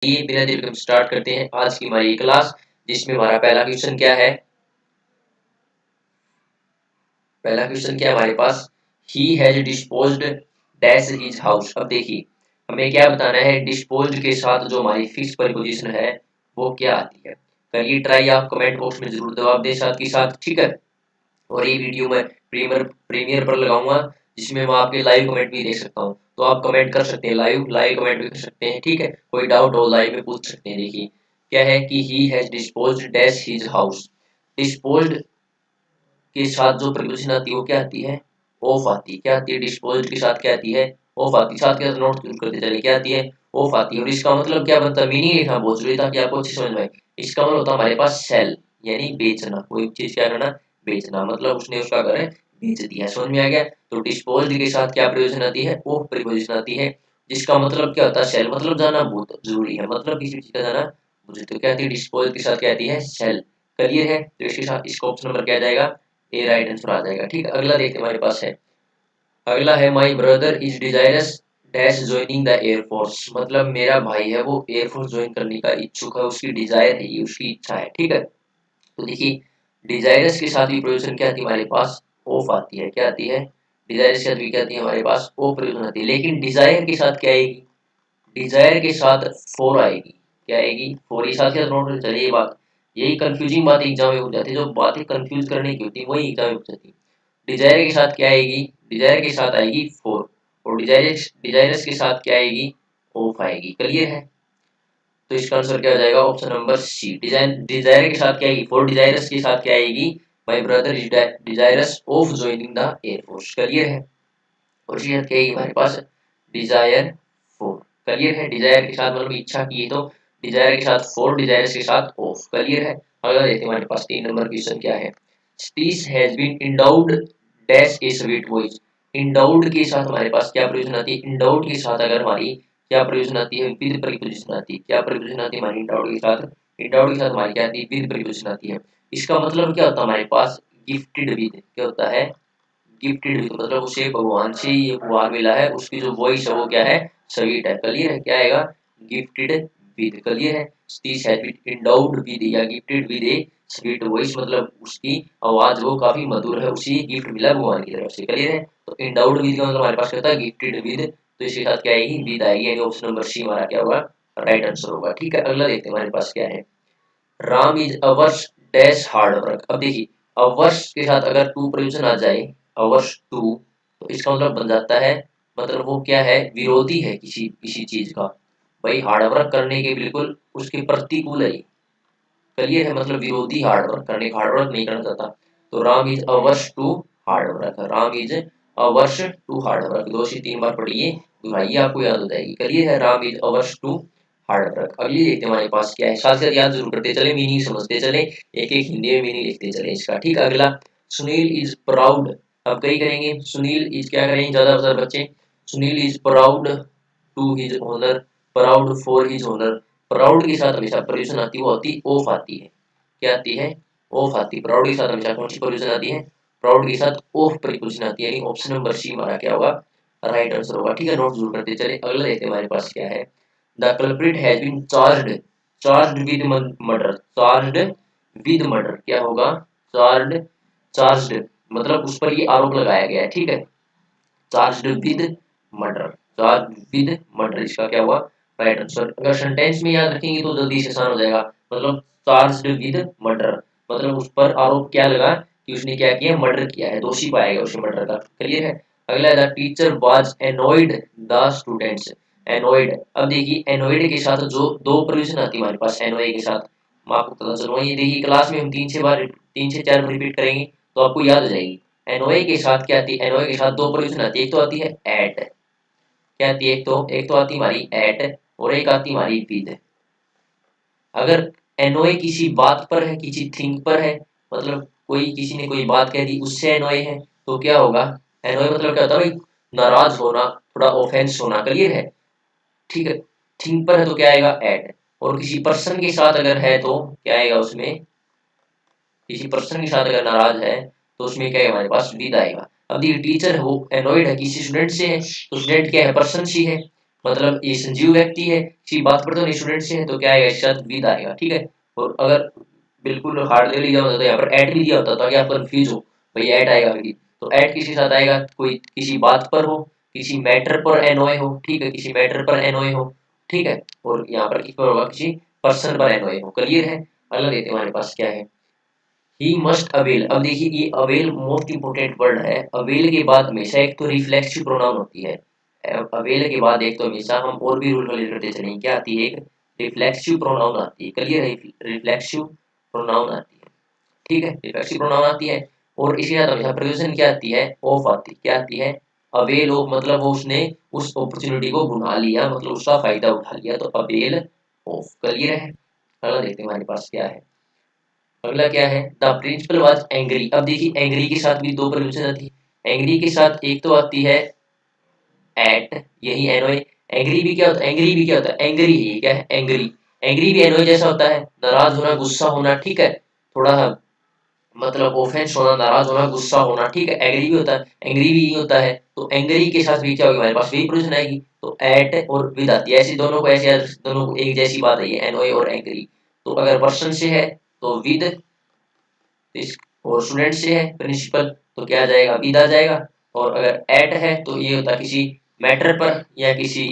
ये बिना देर के हम स्टार्ट करते हैं आज की हमारी क्लास, जिसमें हमारा पहला क्वेश्चन क्या है। पहला क्वेश्चन क्या है हमारे पास, he has disposed dash his house. अब देखिए हमें क्या बताना है, डिस्पोज्ड के साथ जो हमारी फिक्स प्रीपोजिशन है वो क्या आती है। करिए ट्राई, आप कमेंट बॉक्स में जरूर जवाब दें साथ के साथ, ठीक है। और ये वीडियो मैं प्रीमियर पर लगाऊंगा, जिसमें मैं आपके लाइव कमेंट भी देख सकता हूँ, तो आप कमेंट कर सकते हैं, लाइव लाइव कमेंट भी कर सकते हैं, ठीक है। कोई डाउट हो लाइव में पूछ सकते हैं। देखिए क्या है कि ही has disposed dash his house. Disposed के साथ जो प्रीपोजिशन आती है वो क्या आती है, ऑफ आती है। क्या आती है, डिस्पोज्ड के साथ क्या आती है, ऑफ आती है। साथ के साथ नोट जरूर करते चले, क्या आती है, ऑफ आती है। और इसका मतलब क्या बनता है, मीनिंग लिखना बहुत जरूरी ताकि आपको अच्छी समझ में आए। इसका मतलब होता है हमारे पास सेल, यानी बेचना, कोई चीज क्या करना, बेचना, मतलब उसने उसका घर बेच दिया। समझ में आ गया। तो डिस्पोज्ड के साथ क्या प्रीपोजिशन आती है, ऑफ प्रीपोजिशन आती है, जिसका मतलब क्या होता है, सेल, मतलब जाना बहुत जरूरी है, मतलब किसी चीज का जाना मुझे। तो क्या आती है, डिस्पोज्ड के साथ क्या आती है, सेल। क्लियर है। तो इसके साथ इसका ऑप्शन नंबर क्या आ जाएगा, ए राइट आंसर आ जाएगा, ठीक है। अगला देखते हमारे पास है, अगला है my brother is desirous dash joining the air force. मतलब मेरा भाई है वो एयरफोर्स ज्वाइन करने का इच्छुक है, उसकी डिजायर है, ये उसकी इच्छा है, ठीक है। तो देखिए डिजायरस के साथ भी प्रोविजन क्या आती है हमारे पास, ऑफ आती है। क्या आती है, डिजायरस के साथ भी क्या आती है हमारे पास, ऑफ प्रोविजन आती है। लेकिन डिजायर के साथ क्या आएगी, डिजायर के साथ फोर आएगी। क्या आएगी, फोर। ही साथ नोट चलिए बात, यही कंफ्यूजिंग बात एग्जाम में हो जाती है, जो बातें कंफ्यूज करने की होती है वही एग्जाम में हो जाती है। डिजायर के साथ क्या आएगी, डिजायर के साथ आएगी फोर, और डिजायरस के साथ क्या आएगी, ऑफ आएगी। क्लियर है। तो इसका आंसर क्या हो जाएगा, ऑप्शन नंबर सी। डिजायर के साथ क्या आएगी, फोर। डिजायरस के साथ क्या आएगी, my brother is desirous of joining the air force. Clear है। और इसके साथ क्या आएगी हमारे पास, डिजायर फोर। क्लियर है। डिजायर के साथ मतलब इच्छा की है, तो डिजायर के साथ फोर, डिजायरस के साथ ऑफ। क्लियर है। अगला देखते हैं हमारे पास 3 नंबर क्वेश्चन क्या है, speech has been endowed dash a sweet voice. Endowed के साथ हमारे पास क्या प्रयोजन आती है, इंडाउड के साथ अगर हमारी क्या प्रयोजन आती है, विद प्रीपोजिशन आती है। क्या प्रीपोजिशन आती है हमारी इंडाउड के साथ, इंडाउड के साथ हमारी क्या आती है, विद प्रीपोजिशन आती है। इसका मतलब क्या होता है हमारे पास, गिफ्टेड विद। क्या होता है, गिफ्टेड विद, मतलब उसे भगवान से ये उपहार मिला है, उसकी जो वॉइस है वो क्या है, स्वीट है। क्लियर है। क्या आएगा, गिफ्टेड विद। क्लियर है। स्पीच हैज बीन इंडाउड विद या gifted with A sweet voice, मतलब उसकी आवाज वो काफी मधुर है, उसी गिफ्ट मिला भगवान की तरफ से। क्लियर है। तो इंडाउड विद का मतलब हमारे पास क्या होता है, गिफ्टेड विद। तो इसके साथ क्या आएगी, विद आएगी, यानी ऑप्शन नंबर सी हमारा क्या होगा, राइट आंसर होगा, ठीक है। अगला देखते हैं हमारे पास क्या है, Ram is hours dash hard work. अब देखिए अवर्स के साथ अगर टू प्रोविजन आ जाए, अवर्स टू, तो इसका मतलब बन जाता है, मतलब वो क्या है, विरोधी है किसी किसी चीज का। भाई हार्ड वर्क करने के बिल्कुल उसके प्रतिकूल है। क्लियर है। मतलब विरोधी हार्ड वर्क करने, हार्ड वर्क नहीं करना चाहता। तो Ram is averse to hard work, Ram is averse to hard work. 2 से 3 बार पढ़िए, दोहराइए, आपको याद हो जाएगी। क्लियर है। Ram is averse to hard work. अगली देखते हैं हमारे पास क्या है, साथ साथ याद जरूर करते चले, मीनिंग समझते चले, एक एक हिंदी में मीनिंग लिखते चले इसका, ठीक है। अगला, सुनील इज प्राउड। अब कई करेंगे, सुनील इज क्या करेंगे ज्यादा बच्चे, Sunil is proud to his honour, proud for his honour. Proud के साथ हमेशा प्रोविजन आती है, वो आती ऑफ आती है। क्या आती है, ऑफ आती है। प्राउड के साथ हमेशा कौन सी प्रोविजन आती है, प्राउड के साथ ऑफ प्रीपोजिशन आती है, यानी ऑप्शन नंबर सी हमारा क्या होगा, राइट आंसर होगा, ठीक है। नोट जरूर करते चले। अगला देखते हैं हमारे पास क्या है, the culprit has been charged, charged with murder, charged with murder. क्या होगा, चार्ज्ड, चार्ज्ड मतलब उस पर ये आरोप लगाया गया है, ठीक है। Charged with murder, charge with murder, इसका क्या हुआ, राइट आंसर। अगर सेंटेंस में याद रखेंगे तो जल्दी से आसान हो जाएगा। मतलब चार्ज्ड विद मर्डर, मतलब उस पर आरोप क्या लगा कि उसने क्या किया, मर्डर किया है, दोषी पाया गया उसे मर्डर का। क्लियर है। अगला, the teacher was annoyed the students. Annoyed, अब देखिए एनोइड के साथ जो दो प्रोविजन आती है हमारे पास, एनोए के साथ, मैं आपको पता चलूंगा, ये देखिए क्लास में हम 3 से 4 रिपीट करेंगे तो आपको याद हो जाएगी। एनओए के साथ क्या आती है, एनओए के साथ दो प्रोविजन आती है, एक तो आती है एट। क्या आती है, एक तो आती है हमारी एट, और एक आती है हमारी विद। अगर एनओए किसी बात पर है, किसी थिंग पर है, मतलब कोई किसी ने कोई बात कह दी उससे एनओए है, तो क्या होगा, एनओए मतलब क्या होता है भाई, नाराज होना, थोड़ा ऑफेंस होना। क्लियर है, ठीक है। थिंग पर है तो क्या आएगा, एट। और किसी पर्सन के साथ अगर है तो क्या आएगा उसमें, किसी पर्सन के साथ अगर नाराज है तो उसमें क्या है हमारे पास, विद आएगा। अब देखिए टीचर है वो एनोइड है किसी स्टूडेंट से है, तो स्टूडेंट क्या है, पर्सन सी है, मतलब ये संजीव व्यक्ति है, किसी बात पर तो नहीं स्टूडेंट से है, तो क्या आएगा इसके साथ विद आएगा। ठीक है, और अगर बिल्कुल हार्ड ले लिया होता तो यहाँ पर एट भी दिया होता ताकि आप कंफ्यूज हो भाई एट आएगा भी, तो एट किसके साथ आएगा, कोई किसी बात पर हो, किसी मैटर पर एनओए हो। ठीक है, किसी मैटर पर एनओए हो। ठीक है, और यहाँ पर किस पर होगा, किसी पर्सन पर एनओए हो। क्लियर है। अगला देखते हैं हमारे पास क्या है, ही मस्ट अवेल। अब देखिए ये अवेल मोस्ट इंपोर्टेंट वर्ड है। अवेल के बाद हमेशा एक तो रिफ्लेक्सिव प्रोनाउन होती है। अवेल के बाद एक तो हमेशा हम और भी रूल क्लियर करते चलेंगे, क्या आती है, एक रिफ्लेक्सिव प्रोनाउन आती है। क्लियर है, रिफ्लेक्सिव प्रोनाउन आती है। ठीक है, रिफ्लेक्सिव प्रोनाउन आती है, और इसी के साथ हमेशा प्रेपोजिशन क्या आती है, ऑफ आती है। क्या आती है, अवेल ऑफ, मतलब वो उसने उस अपॉर्चुनिटी को भुना लिया, मतलब उसका फायदा उठा लिया, तो अवेल ऑफ। क्लियर है। अगला देखते हैं हमारे पास क्या है, अगला क्या है, द प्रिंसिपल वाज एंग्री। अब देखिए एंग्री के साथ भी दो प्रपोजिशन आती है। एंग्री के साथ एक तो आती है एट, यही एनओए। एंग्री भी क्या होता है, एंग्री भी क्या होता है, एंग्री ही क्या है, एंग्री। एंग्री भी एनओए जैसा होता है, नाराज होना, गुस्सा होना। ठीक है, थोड़ा मतलब ऑफेंस होना, नाराज होना, गुस्सा होना। ठीक है, एंग्री भी होता है, एंग्री भी यही होता है। तो एंग्री के साथ भी क्या होगी, हमारे पास वही प्रपोजिशन आएगी, तो एट और विद आती है। ऐसे दोनों को ऐसे दोनों को एक जैसी बात है, एनओए और एंग्री। तो अगर पर्सन से है तो विद, और स्टूडेंट से है प्रिंसिपल तो क्या आ जाएगा, विद आ जाएगा। और अगर एट है तो ये होता है किसी मैटर पर या किसी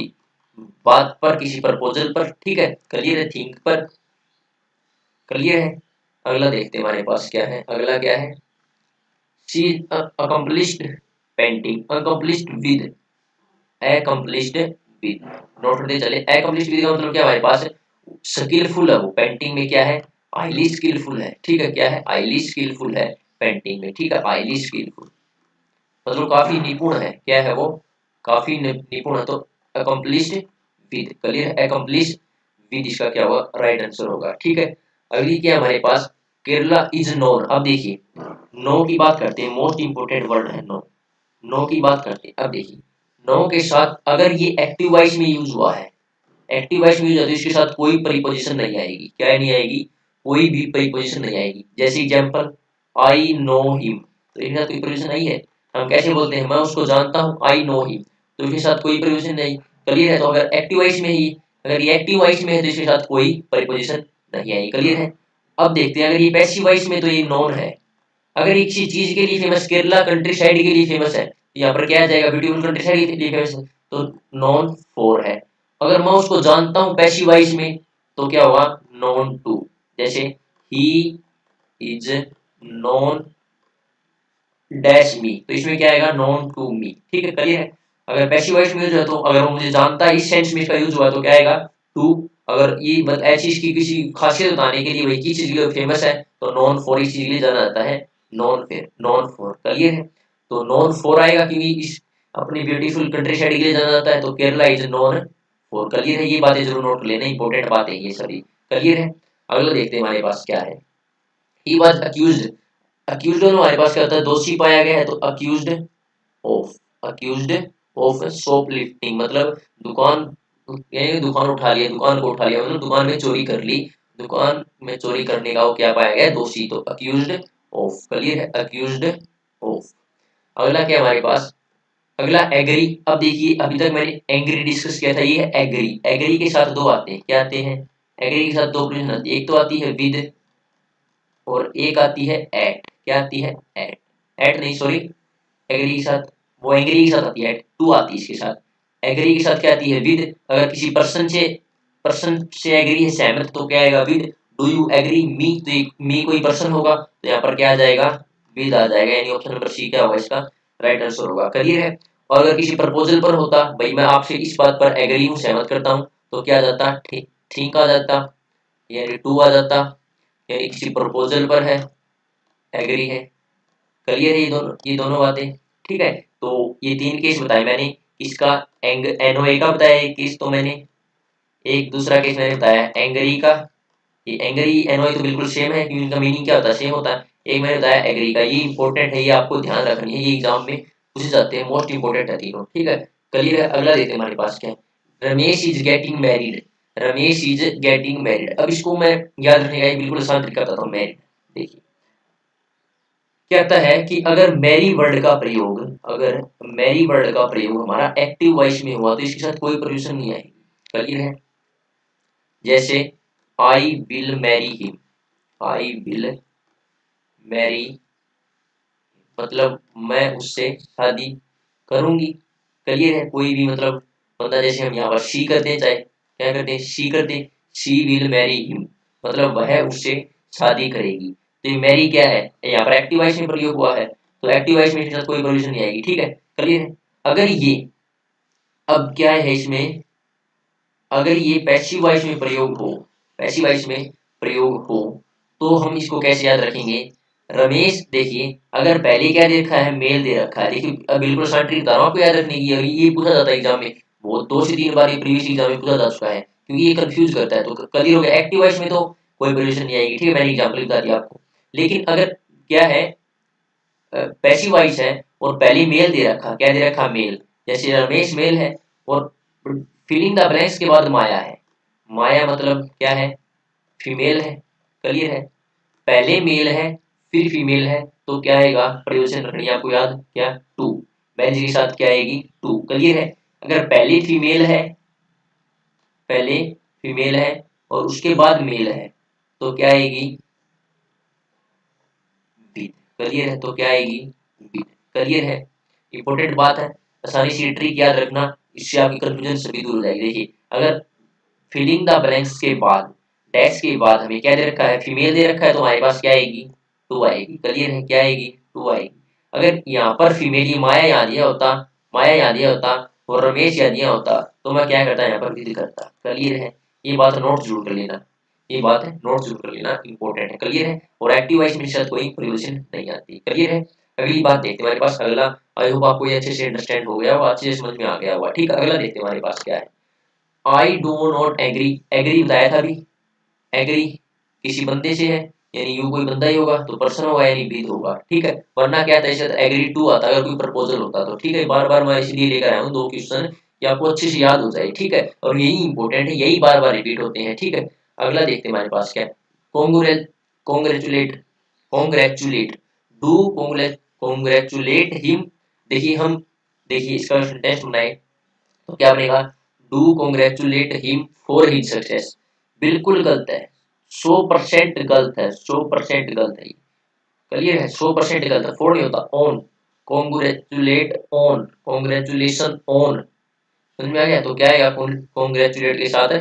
बात पर, किसी प्रपोजल पर। ठीक है, क्लियर है, थिंक पर। क्लियर है। अगला देखते हैं हमारे पास क्या है, अगला क्या है, she accomplished painting, accomplished with, accomplished with. Note करते चले, अकम्प्लिश्ड विद का मतलब क्या, हमारे पास स्किलफुल है वो पेंटिंग में, क्या है, हाईली स्किलफुल है। ठीक है, क्या है, हाईली स्किलफुल है पेंटिंग में। ठीक है, हाईली स्किलफुल मतलब काफी निपुण है, क्या है वो, काफी निपुण है, तो accomplished with. Clear, accomplished with इसका क्या होगा, राइट आंसर होगा। ठीक है, अगली क्या है हमारे पास, केरला इज नोन। अब देखिए नो की बात करते हैं, मोस्ट इंपोर्टेंट वर्ड है नो। नो की बात करते हैं, अब देखिए नो के साथ अगर ये एक्टिव वॉइस में यूज हुआ है, एक्टिव वॉइस में यूज होती है, इसके साथ कोई प्रीपोजिशन नहीं आएगी। क्या नहीं आएगी, कोई भी प्रीपोजिशन नहीं आएगी। जैसे एग्जांपल, आई नो हिम, तो इनके साथ कोई प्रीपोजिशन नहीं है। हम कैसे बोलते हैं, मैं उसको जानता हूँ, आई नो हिम, तो इसके साथ कोई प्रीपोजिशन नहीं। क्लियर है, तो अगर एक्टिव वॉइस में ही, अगर ये एक्टिव वॉइस में है तो इसके साथ कोई प्रीपोजिशन नहीं आएगी। क्लियर है। अब देखते हैं अगर ये पैसिव वॉइस में, तो ये नॉन है। अगर ये किसी चीज के लिए फेमस, केरला कंट्री साइड के लिए फेमस है, तो यहाँ पर क्या आ जाएगा, ब्यूटीफुल कंट्री साइड के लिए फेमस है, तो नॉन फोर है। अगर मैं उसको जानता हूँ पैसिव वॉइस में, तो क्या होगा, नॉन टू। जैसे ही इज नॉन डैश मी, तो इसमें क्या आएगा, नॉन टू मी। ठीक है, क्लियर है। अगर पैसिव वॉइस में यूज है, तो अगर वो मुझे जानता है इस सेंस में इसका यूज हुआ, तो क्या आएगा, टू। अगर ये ऐसी चीज की किसी खासियत बताने के लिए, वही की चीज के फेमस है, तो नॉन फॉर इस चीज के लिए जाना जाता है, नॉन फिर नॉन फॉर। क्लियर है, तो नॉन फॉर आएगा क्योंकि इस अपनी ब्यूटीफुल कंट्री साइड के लिए जाना जाता है, तो Kerala is non for. Clear है, ये बातें जरूर नोट लेना, इंपॉर्टेंट बातें ये सभी। क्लियर है। अगला देखते हैं हमारे पास क्या है, ही वॉज अक्यूज्ड। अक्यूज्ड हमारे पास क्या होता है, दोषी पाया गया है, तो accused of, accused of shop lifting, मतलब दुकान, दुकान उठा लिया, दुकान को उठा लिया, मतलब दुकान में चोरी कर ली, दुकान में चोरी करने का वो क्या पाया गया, दोषी, तो अक्यूज्ड ऑफ। क्लियर है, अक्यूज्ड ऑफ। अगला क्या हमारे पास, अगला एग्री। अब देखिए अभी तक मैंने एंग्री डिस्कस किया था, ये है एग्री। एग्री के साथ दो आते हैं, क्या आते हैं, एग्री के साथ दो प्रेजेंट आती है, एक तो आती है विद, और एक आती है एट। क्या आती है, एट, एट नहीं सॉरी, एग्री के साथ, वो एग्री के साथ आती है, टू आती है इसके साथ। एग्री के साथ क्या आती है, विद। अगर किसी पर्सन से एग्री है, सहमत, तो क्या आएगा, विद। डू यू एग्री मी, तो मी कोई पर्सन होगा, तो यहाँ पर क्या आ जाएगा, विद आ जाएगा, यानी ऑप्शन नंबर सी क्या होगा इसका राइट आंसर होगा। क्लियर है। और अगर किसी प्रपोजल पर होता, भाई मैं आपसे इस बात पर एग्री हूँ, सहमत करता हूँ, तो क्या आ जाता, ठीक आ जाता, यानी टू आ जाता, यानी किसी प्रपोजल पर है, एग्री है। क्लियर है, ये दोनों बातें। ठीक है, तो ये तीन केस बताए मैंने। इसका एनओए का बताया एक केस तो मैंने, एक दूसरा केस मैंने बताया एंग्री का। ये एंग्री एनओए तो बिल्कुल सेम है क्योंकि इनका मीनिंग क्या होता है, सेम होता है। एक मैंने बताया एग्री का, ये इंपॉर्टेंट है, ये आपको ध्यान रखनी है, ये एग्जाम में पूछे जाते हैं, मोस्ट इंपॉर्टेंट है तीनों। ठीक है, क्लियर है। अगला देखते हैं हमारे पास क्या है, Ramesh is getting married. Ramesh is getting married, अब इसको मैं याद रखने का एक बिल्कुल आसान तरीका बताता हूँ, मैरिड। देखिए क्या कहता है कि अगर मैरी वर्ड का प्रयोग, अगर मैरी वर्ड का प्रयोग हमारा एक्टिव वॉइस में हुआ तो इसके साथ कोई प्रपोजिशन नहीं आएगी। क्लियर है? जैसे I will marry him, I will marry, मतलब मैं उससे शादी करूंगी। क्लियर है? कोई भी मतलब बंदा, जैसे हम यहाँ पर शी करते हैं, चाहे क्या करते हैं, शी करते हैं, शी विल मैरी हिम, मतलब वह उससे शादी करेगी। तो ये मैरी क्या है, यहाँ पर एक्टिव वॉइस में प्रयोग हुआ है, तो एक्टिव वॉइस में इसके साथ कोई प्रोविजन नहीं आएगी। ठीक है? क्लियर है? अगर ये, अब क्या है इसमें, अगर ये पैसिव वॉइस में प्रयोग हो, पैसिव वॉइस में प्रयोग हो, तो हम इसको कैसे याद रखेंगे? रमेश, देखिए अगर पहले क्या दे रखा है, मेल दे रखा है, देखिए अब बिल्कुल आसान ट्रिक बता रहा हूँ आपको याद रखने की, ये पूछा जाता है एग्जाम में, वो 2 से 3 बार ये प्रीवियस एग्जाम में पूछा जा चुका है, क्योंकि ये कंफ्यूज करता है। तो क्लियर हो गया? एक्टिव वॉइस में तो कोई प्रिविएशन नहीं आएगी। ठीक है? मैंने एग्जाम्पल बता दिया आपको। लेकिन अगर क्या है, पैसिव वॉइस है और पहले मेल दे रखा, क्या दे रखा, मेल, जैसे रमेश मेल है और फिलिंग द ब्लैंक्स के बाद माया है, माया मतलब क्या है, फीमेल है। क्लियर है? पहले मेल है फिर फीमेल है, तो क्या आएगा, प्रयोजन रखनी है आपको याद, क्या, टू, बेंज के साथ क्या आएगी, टू। क्लियर है? अगर पहले फीमेल है, पहले फीमेल है और उसके बाद मेल है, तो क्या आएगी, विद। क्लियर है? तो क्या आएगी, विद। क्लियर है? इंपॉर्टेंट बात है, आसानी से ट्रिक याद रखना, इससे आपकी कंफ्यूजन सभी दूर हो जाएगी। देखिए अगर फिलिंग द ब्लैंक्स के बाद, डैश के बाद हमें क्या दे रखा है, फीमेल दे रखा है, तो हमारे पास क्या आएगी, टू आएगी। क्लियर है? क्या आएगी, टू आएगी। अगर यहाँ पर फीमेल ही माया यहाँ दिया होता, माया यहाँ दिया होता और रमेश यहाँ दिया होता, तो मैं क्या करता, यहाँ पर विद करता। क्लियर है? ये बात नोट जरूर कर लेना, ये बात है नोट जरूर कर लेना, इंपॉर्टेंट है। क्लियर है? और एक्टिव वॉइस में शायद कोई प्रिपोजिशन नहीं आती। क्लियर है? अगली बात देखते हैं हमारे पास, अगला, आई होप आपको ये अच्छे से अंडरस्टैंड हो गया होगा, अच्छे से समझ में आ गया होगा। ठीक है? अगला देखते हैं हमारे पास क्या है, I do not agree, agree बताया था अभी, एग्री किसी बंदे से है, यानी यू कोई बंदा ही होगा, तो पर्सन होगा यानी विद होगा। ठीक है? वरना क्या था, इससे एग्री टू आता अगर कोई प्रपोजल होता तो। ठीक है? बार बार मैं इसलिए लेकर आया हूँ 2 क्वेश्चन, ये आपको अच्छे से याद हो जाए। ठीक है? और यही इंपॉर्टेंट है, यही बार बार रिपीट होते हैं। ठीक है? अगला देखते हैं हमारे पास क्या है, congratulate, congratulate, do congratulate him. देखिए हम, देखिए इसका टेस्ट बनाए तो क्या बनेगा, do congratulate him for his success. बिल्कुल गलत है, 100% गलत है, 100% गलत है। क्लियर है? 100% गलत है, फोर नहीं होता, on, congratulate on, congratulation on. समझ में आ गया? तो क्या आएगा, कॉन्ग्रेचुलेट के साथ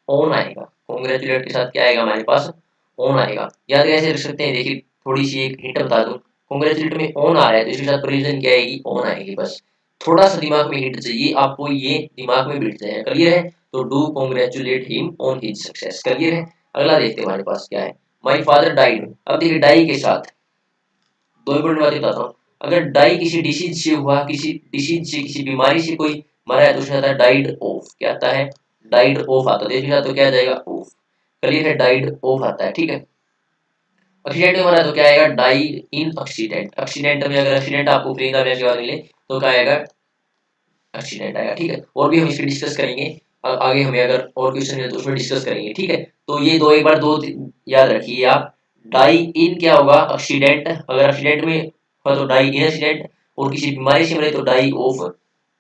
ऑन आएगा, कॉन्ग्रेचुलेट के साथ क्या आएगा हमारे पास, ऑन आएगा। याद कैसे रख सकते हैं, देखिए थोड़ी सी एक हिंट बता दूं, कॉन्ग्रेचुलेट में ऑन आ रहा है तो इसके साथ प्रेजेंट क्या आएगी, ऑन आएगी। बस थोड़ा सा दिमाग में हिंट चाहिए आपको, ये दिमाग में बैठ जाए। क्लियर है? तो do congratulate him on his success. Clear है? अगला देखते हैं हमारे पास क्या है, माई फादर डाइड। अब देखिए डाई के साथ दो इंपॉर्टेंट बातें बताता हूँ, अगर डाई किसी डिसीज से हुआ, किसी डिसीज से, किसी बीमारी से कोई मरा है, तो उसमें आता है डाइड ऑफ, क्या आता है, डाइड ऑफ आता है। देखिएगा तो क्या आ जाएगा, ऑफ। क्लियर है? डाइड ऑफ आता है। ठीक है? एक्सीडेंट में मरा तो क्या आएगा, डाई इन एक्सीडेंट। एक्सीडेंट में अगर एक्सीडेंट आपको फ्री का के बाद मिले तो क्या आएगा, एक्सीडेंट आएगा। ठीक है? और भी हम इसकी डिस्कस करेंगे, आगे हमें अगर और क्वेश्चन है तो उसमें डिस्कस करेंगे। ठीक है? तो ये दो, एक बार दो याद रखिए आप, डाई इन क्या होगा, एक्सीडेंट, अगर एक्सीडेंट में हो तो डाई इन एक्सीडेंट, और किसी बीमारी से मरे तो डाई ऑफ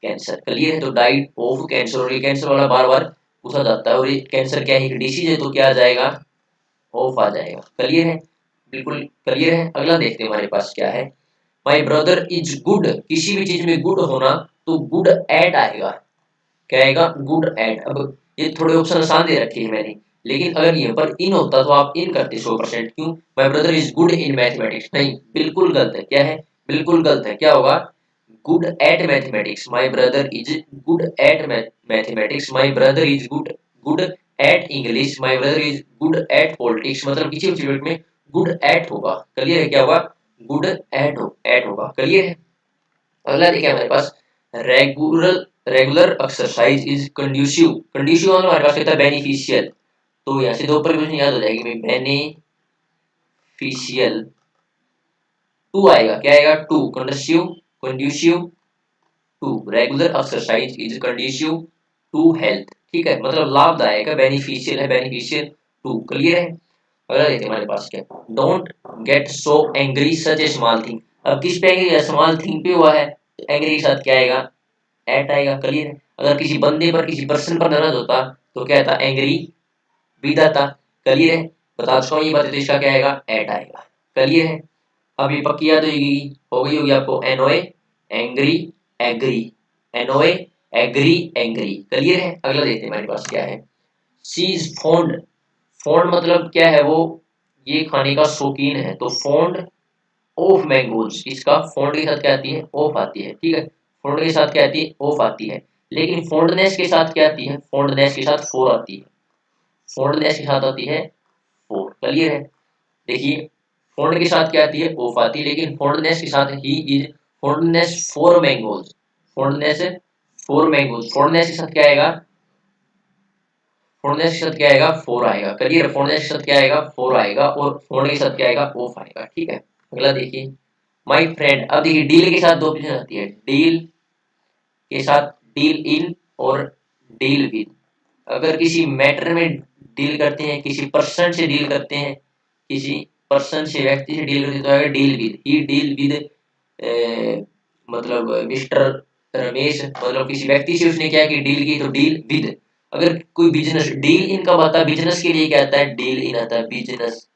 कैंसर। क्लियर है? तो डाई ऑफ कैंसर, और ये कैंसर वाला बार बार पूछा जाता है, और ये कैंसर क्या है, डिसीज है, तो क्या आ जाएगा, ऑफ आ जाएगा। क्लियर है? बिल्कुल क्लियर है? अगला देखते हैं हमारे पास क्या है, माई ब्रदर इज गुड, किसी भी चीज में गुड होना तो गुड एट आएगा। क्या आएगा, गुड एट। अब ये थोड़े ऑप्शन आसान दे रखे हैं मैंने, लेकिन अगर यहाँ पर इन होता तो आप इन करते 100%। क्यों, my brother is good in mathematics, नहीं, बिल्कुल गलत है। क्या है, बिल्कुल गलत है। क्या होगा, good at mathematics, my brother is good at mathematics, my brother is good good at English, my brother is good at politics, मतलब किसी भी में गुड एट होगा। क्लियर है? क्या होगा, गुड एट होगा। क्लियर है? अगला देखिए हमारे पास, regular regular exercise is conducive. Conducive मतलब हमारे पास कहता है बेनिफिशियल, तो यहाँ से दो प्रीपोजिशन याद हो जाएगी, बेनिफिशियल, टू आएगा। क्या आएगा, to, conducive, conducive to, regular exercise is conducive to health. ठीक है? मतलब लाभदायक है, बेनिफिशियल है, बेनिफिशियल टू। क्लियर है? अगला देखते हैं हमारे पास क्या, don't get so angry such A small thing. अब किस पे एंग्री है, स्मॉल थिंग पे हुआ है, तो एंग्री के साथ क्या आएगा, एट आएगा। क्लियर है। अगर किसी बंदे पर, किसी पर्सन पर नाराज होता तो क्या था, एंग्री विद आता। क्लियर है। बता चुका हूँ ये बात, तो इसका क्या आएगा, एट आएगा। क्लियर है। अब ये पक्की याद हो गई होगी आपको, annoyed angry agree, annoyed agree angry. Clear है। अगला देखते हैं हमारे पास क्या है, शी इज फॉन्ड। फॉन्ड मतलब क्या है, वो ये खाने का शौकीन है, तो फॉन्ड ऑफ मैंगोज, इसका फॉन्ड के साथ क्या आती है, ऑफ आती है। ठीक है। फॉन्ड के साथ क्या आती है, ऑफ आती है। लेकिन फॉन्डनेस के साथ क्या आती है, फॉन्डनेस के साथ फोर आती है। फॉन्डनेस के साथ आती है फोर। क्लियर है। देखिए फॉन्ड के साथ क्या आती है, ऑफ आती है, लेकिन फॉन्डनेस के साथ he is fondness for mangoes, fondness for mangoes. Fondness के साथ क्या आएगा, फॉन्डनेस के साथ क्या आएगा, फोर आएगा। क्लियर। फॉन्डनेस के साथ क्या आएगा, फोर आएगा, और फॉन्ड के साथ क्या आएगा, ऑफ आएगा। ठीक है। अगला देखिए, माय फ्रेंड। अब देखिए डील के साथ दो ऑप्शन आती है, डील के साथ डील इन और डील विद। अगर किसी मैटर में डील करते हैं, किसी पर्सन से डील करते हैं, किसी पर्सन से, व्यक्ति से डील करते हैं, तो आएगा deal with. He deal with मतलब मिस्टर रमेश, मतलब किसी व्यक्ति से उसने क्या की, डील की, तो डील विद। अगर कोई बिजनेस, डील इन कब आता है, बिजनेस के लिए क्या आता है, डील इन आता है। बिजनेस,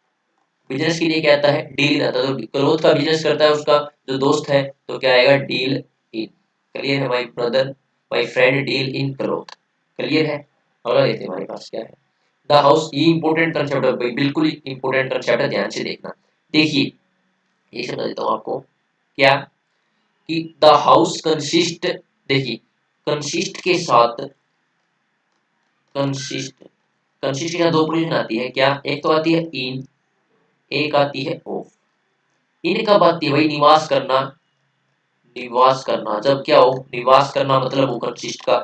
बिजनेस के लिए क्या आता है, डील इन आता है। तो क्लोथ का बिजनेस करता है उसका जो दोस्त है, तो क्या आएगा, डील इन। क्लियर है। My brother, my friend deal in cloth. Clear है। अगला देखते हैं हमारे पास क्या है, द हाउस। ये इंपॉर्टेंट कंसेप्ट है भाई, बिल्कुल इंपॉर्टेंट कंसेप्ट है, ध्यान से देखना। देखिए ये समझ देता हूँ आपको, क्या कि द हाउस कंसिस्ट, देखिए कंसिस्ट के साथ, कंसिस्ट, कंसिस्ट के साथ दो पोजीशन आती है क्या, एक तो आती है इन, एक आती है ऑफ। इन कब आती है भाई, निवास करना, निवास करना जब क्या हो, निवास करना मतलब वो कंसिस्ट का,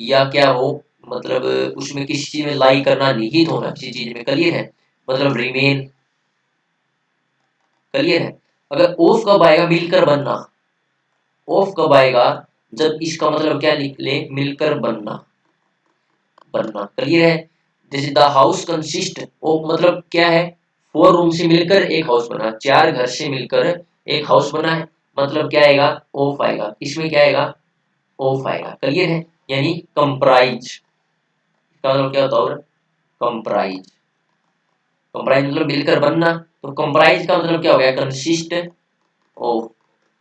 या क्या हो, मतलब उसमें किसी चीज में लाई करना, निहित होना किसी चीज में। क्लियर है। मतलब रिमेन। क्लियर है। अगर ऑफ कब आएगा, मिलकर बनना। ऑफ कब आएगा, जब इसका मतलब क्या निकले, मिलकर बनना, बनना। क्लियर है। जैसे द हाउस कंसिस्ट ऑफ, मतलब क्या है, फोर रूम से मिलकर एक हाउस बना, चार घर से मिलकर एक हाउस बना है, मतलब क्या आएगा, ऑफ आएगा। इसमें क्या आएगा, ऑफ आएगा। क्लियर है। यानी कंप्राइज, इसका मतलब क्या होता है, कंप्राइज। कंप्राइज मतलब मिलकर बनना, तो कंप्राइज का मतलब क्या हो गया, कंसिस्ट ऑफ।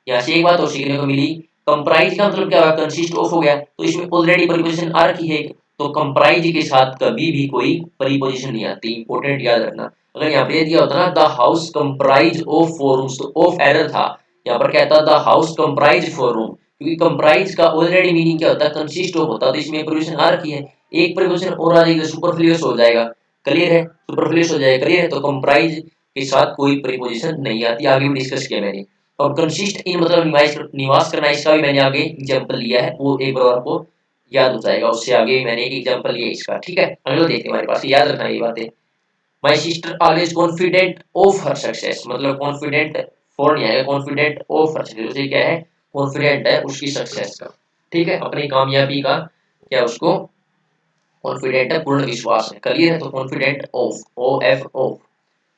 यहाँ से एक बात और सीखने को मिली, कंप्राइज का मतलब क्या होगा, कंसिस्ट ऑफ हो गया, तो इसमें ऑलरेडी प्रीपोजिशन आ रखी है, तो कंप्राइज के साथ कभी भी कोई प्रीपोजिशन नहीं आती। इंपॉर्टेंट याद रखना। अगर यहाँ पे दिया होता ना, the house comprise of four rooms, तो ऑफ एरर था, यहाँ पर क्या था, the house comprise four room. क्योंकि कंप्राइज का ऑलरेडी मीनिंग क्या होता है, कंसिस्ट ऑफ होता है, तो इसमें प्रीपोजिशन आ रखी है, एक प्रीपोजिशन और आ जाएगी तो सुपरफ्लुअस हो जाएगा। क्लियर है। सुपरफ्लुअस हो जाएगा। क्लियर है। तो कंप्राइज के साथ कोई प्रीपोजिशन नहीं आती, आगे भी डिस्कस किया मैंने। और कंसिस्ट इन मतलब निवास करना, इसका भी मैंने आगे एग्जांपल लिया है, वो एक बार आपको याद हो जाएगा, उससे आगे मैंने एक एग्जांपल लिया इसका। ठीक है। अगला देखते हैं हमारे पास, याद रखना ये बातें। My sister always confident of her success, मतलब कॉन्फिडेंट फॉर नहीं आएगा, कॉन्फिडेंट ऑफ हर सक्सेस, उसे क्या है, कॉन्फिडेंट है उसकी सक्सेस का। ठीक है। अपनी कामयाबी का क्या, उसको कॉन्फिडेंट है, पूर्ण विश्वास है। क्लियर है। तो confident of, O F of.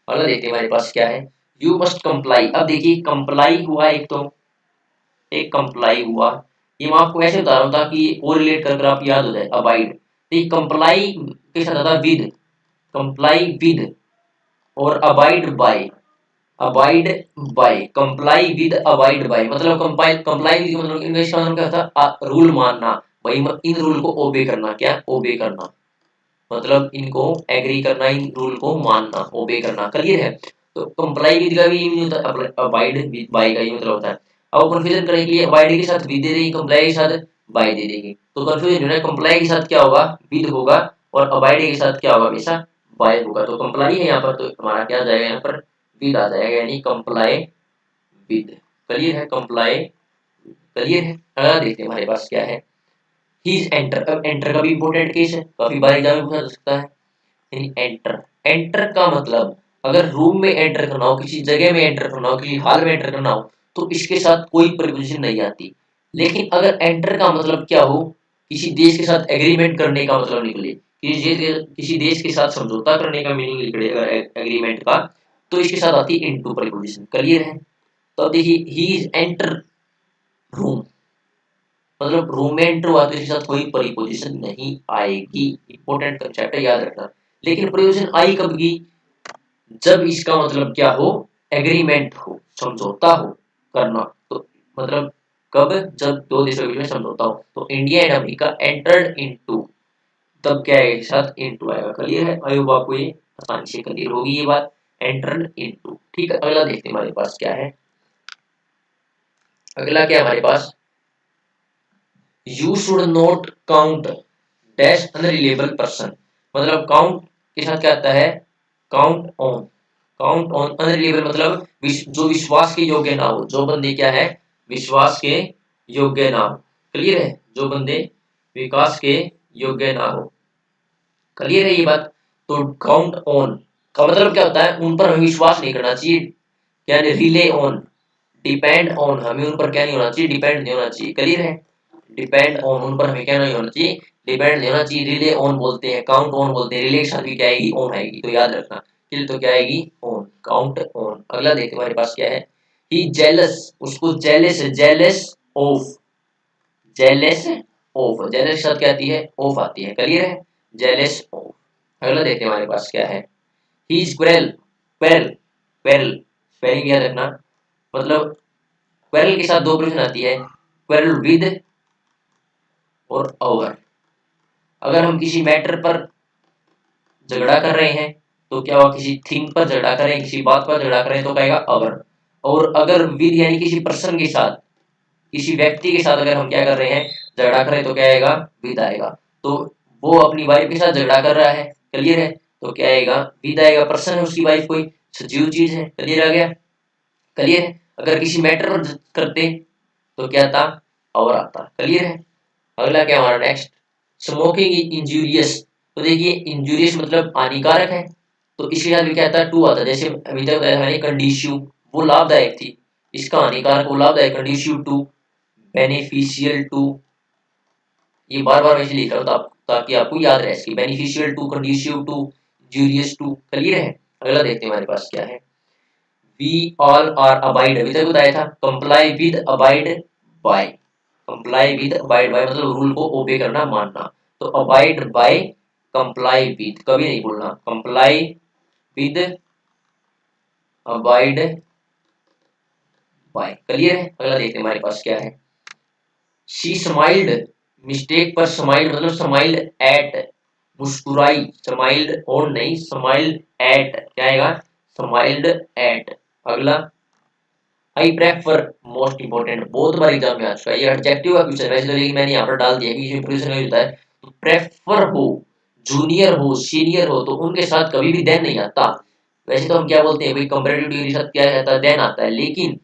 अगला देखते हैं हमारे पास क्या है, यू मस्ट कंप्लाई। अब देखिए कंप्लाई हुआ एक, तो एक कंप्लाई हुआ, ये मैं आपको ऐसे बता रहा हूँ ताकि कोरिलेट कर आप याद हो जाए। अबाइड, देखिए कंप्लाई के साथ आता विद, कंप्लाई विद, और abide by, abide by, comply with abide bye, मतलब कंप्लाई, कंप्लाई विद मतलब इंग्लिश का मतलब क्या होता है, रूल मानना भाई, इन रूल को ओबे करना, क्या ओबे करना, मतलब इनको एग्री करना, इन रूल को मानना, ओबे करना। क्लियर है। तो कंप्लाई विद का भी मीनिंग होता है, अबाइड विद बाय का ही मतलब होता है। अब कंफ्यूजन करने के लिए अबाइड के साथ विद दे देंगे, कंप्लाई के साथ बाय दे देंगे, तो कंफ्यूजन हो रहा है, कंप्लाई के साथ क्या होगा, विद होगा, और अबाइड के साथ क्या होगा, हमेशा बाय होगा। तो कंप्लाई है यहाँ पर, तो हमारा क्या आ जाएगा, यहाँ पर विद आ जाएगा, यानी कंप्लाई विद। क्लियर है। कंप्लाई। क्लियर है। अगला देखते हैं हमारे पास क्या है, ही इज एंटर। अब एंटर का भी इंपॉर्टेंट केस है, काफी बार एग्जाम में पूछा जा सकता है। एंटर, एंटर का मतलब अगर रूम में एंटर करना हो, किसी जगह में एंटर करना हो, किसी हॉल में एंटर करना हो, तो इसके साथ कोई प्रीपोजिशन नहीं आती। लेकिन अगर एंटर का मतलब क्या हो, किसी देश के साथ एग्रीमेंट करने का मतलब निकले, किसी देश के साथ समझौता करने का मीनिंग लिख रहे अगर एग्रीमेंट का, तो इसके साथ आती है इनटू प्रीपोजिशन। क्लियर है? तो अब देखिए ही इज एंटर रूम, मतलब रूम में एंटर हुआ तो इसके साथ कोई प्रीपोजिशन नहीं आएगी। इंपॉर्टेंट कंसेप्ट है, याद रखना। लेकिन प्रीपोजिशन आई कब की? जब इसका मतलब क्या हो, एग्रीमेंट हो, समझौता हो करना। तो मतलब कब? जब दो देशों के बीच में समझौता हो। तो India and America entered into, तब क्या है, साथ इनटू आएगा। क्लियर है? आई होप आपको ये आसानी से क्लियर होगी ये बात। Entered into. ठीक है, अगला देखते हैं हमारे पास क्या है। अगला क्या हमारे पास, you should not count dash unreliable person, मतलब काउंट के साथ क्या आता है, count on. Count on unreliable मतलब जो विश्वास के योग्य ना हो, जो बंदे क्या है, विश्वास के योग्य ना हो। क्लियर है? जो बंदे विकास के योग्य ना हो। क्लियर है ये बात? तो काउंट ऑन का मतलब क्या होता है, उन पर हमें विश्वास नहीं करना चाहिए, क्या रिले ऑन, डिपेंड ऑन, हमें उन पर क्या नहीं होना चाहिए, डिपेंड नहीं होना चाहिए। क्लियर है? डिपेंड ऑन, उन पर हमें क्या नहीं होना चाहिए, डिपेंड नहीं होना चाहिए। रिले ऑन बोलते हैं, काउंट ऑन बोलते हैं, रिले के साथ भी क्या आएगी, ऑन आएगी। तो याद रखना, फिर तो क्या आएगी, ऑन, काउंट ऑन। अगला देखते हमारे पास क्या है, ही जेलस, उसको jealous, jealous of, jealous of, jealous के साथ क्या आती है, ऑफ आती है। क्लियर है? Jealous of. अगला देखते हैं हमारे पास क्या है, he is quarrel, quarrel, quarrel, spelling याद रखना। मतलब क्वेरल के साथ दो प्रेजेंट आती है, क्वेरल विद और ओवर। अगर हम किसी मैटर पर झगड़ा कर रहे हैं तो क्या हुआ, किसी थिंग पर झगड़ा करें, किसी बात पर झगड़ा करें तो कहेगा अवर। और अगर विद यानी किसी पर्सन के साथ, किसी व्यक्ति के साथ अगर हम क्या कर रहे हैं, झगड़ा करें तो क्या आएगा, विद आएगा। तो वो अपनी वाइफ के साथ झगड़ा कर रहा है। क्लियर है? तो क्या आएगा, विद आएगा। पर्सन है उसकी वाइफ, कोई सजीव चीज है। क्लियर आ गया? क्लियर है? अगर किसी मैटर पर करते तो क्या था, और आता। क्लियर है? अगला क्या हमारा नेक्स्ट, स्मोकिंग इज इंजूरियस। तो देखिए इंजूरियस मतलब हानिकारक है, तो इसके साथ भी क्या आता है, टू आता है। जैसे अभी तक बताया मैंने कंडीशिव, वो लाभदायक थी, इसका हानिकारक वो लाभदायक, कंडीशिव टू, बेनिफिशियल टू। ये बार बार वैसे लिख रहा हूँ ताकि आपको याद रहे इसकी, beneficial to, conducive to, injurious to. Clear है? अगला देखते हैं हमारे पास क्या है, वी ऑल आर अबाइड, अभी तक बताया था, comply with abide bye. Comply with abide bye मतलब रूल को ओबे करना, मानना। तो अबाइड बाय, कंप्लाई विद, कभी नहीं बोलना, comply with, abide bye. Clear है? अगला देखते हैं हमारे पास क्या है, शी स्माइल्ड, मिस्टेक पर स्माइल्ड मतलब स्माइल्ड एट, मुस्कुराई, स्माइल्ड ऑन नहीं, स्माइल्ड एट, क्या आएगा, स्माइल्ड एट। अगला, आई प्रेफर, मोस्ट इंपोर्टेंट, बहुत बार एग्जाम में आ चुका है ये, एडजेक्टिव का क्वेश्चन वैसे तो, लेकिन मैंने यहाँ पर डाल दिया कि इसमें प्रीपोजिशन यूज होता है। तो प्रेफर हो, जूनियर हो, सीनियर हो, तो उनके साथ कभी भी देन नहीं आता। वैसे तो हम क्या बोलते हैं भाई, कंपैरेटिव डिग्री के साथ क्या आता है, देन आता है। लेकिन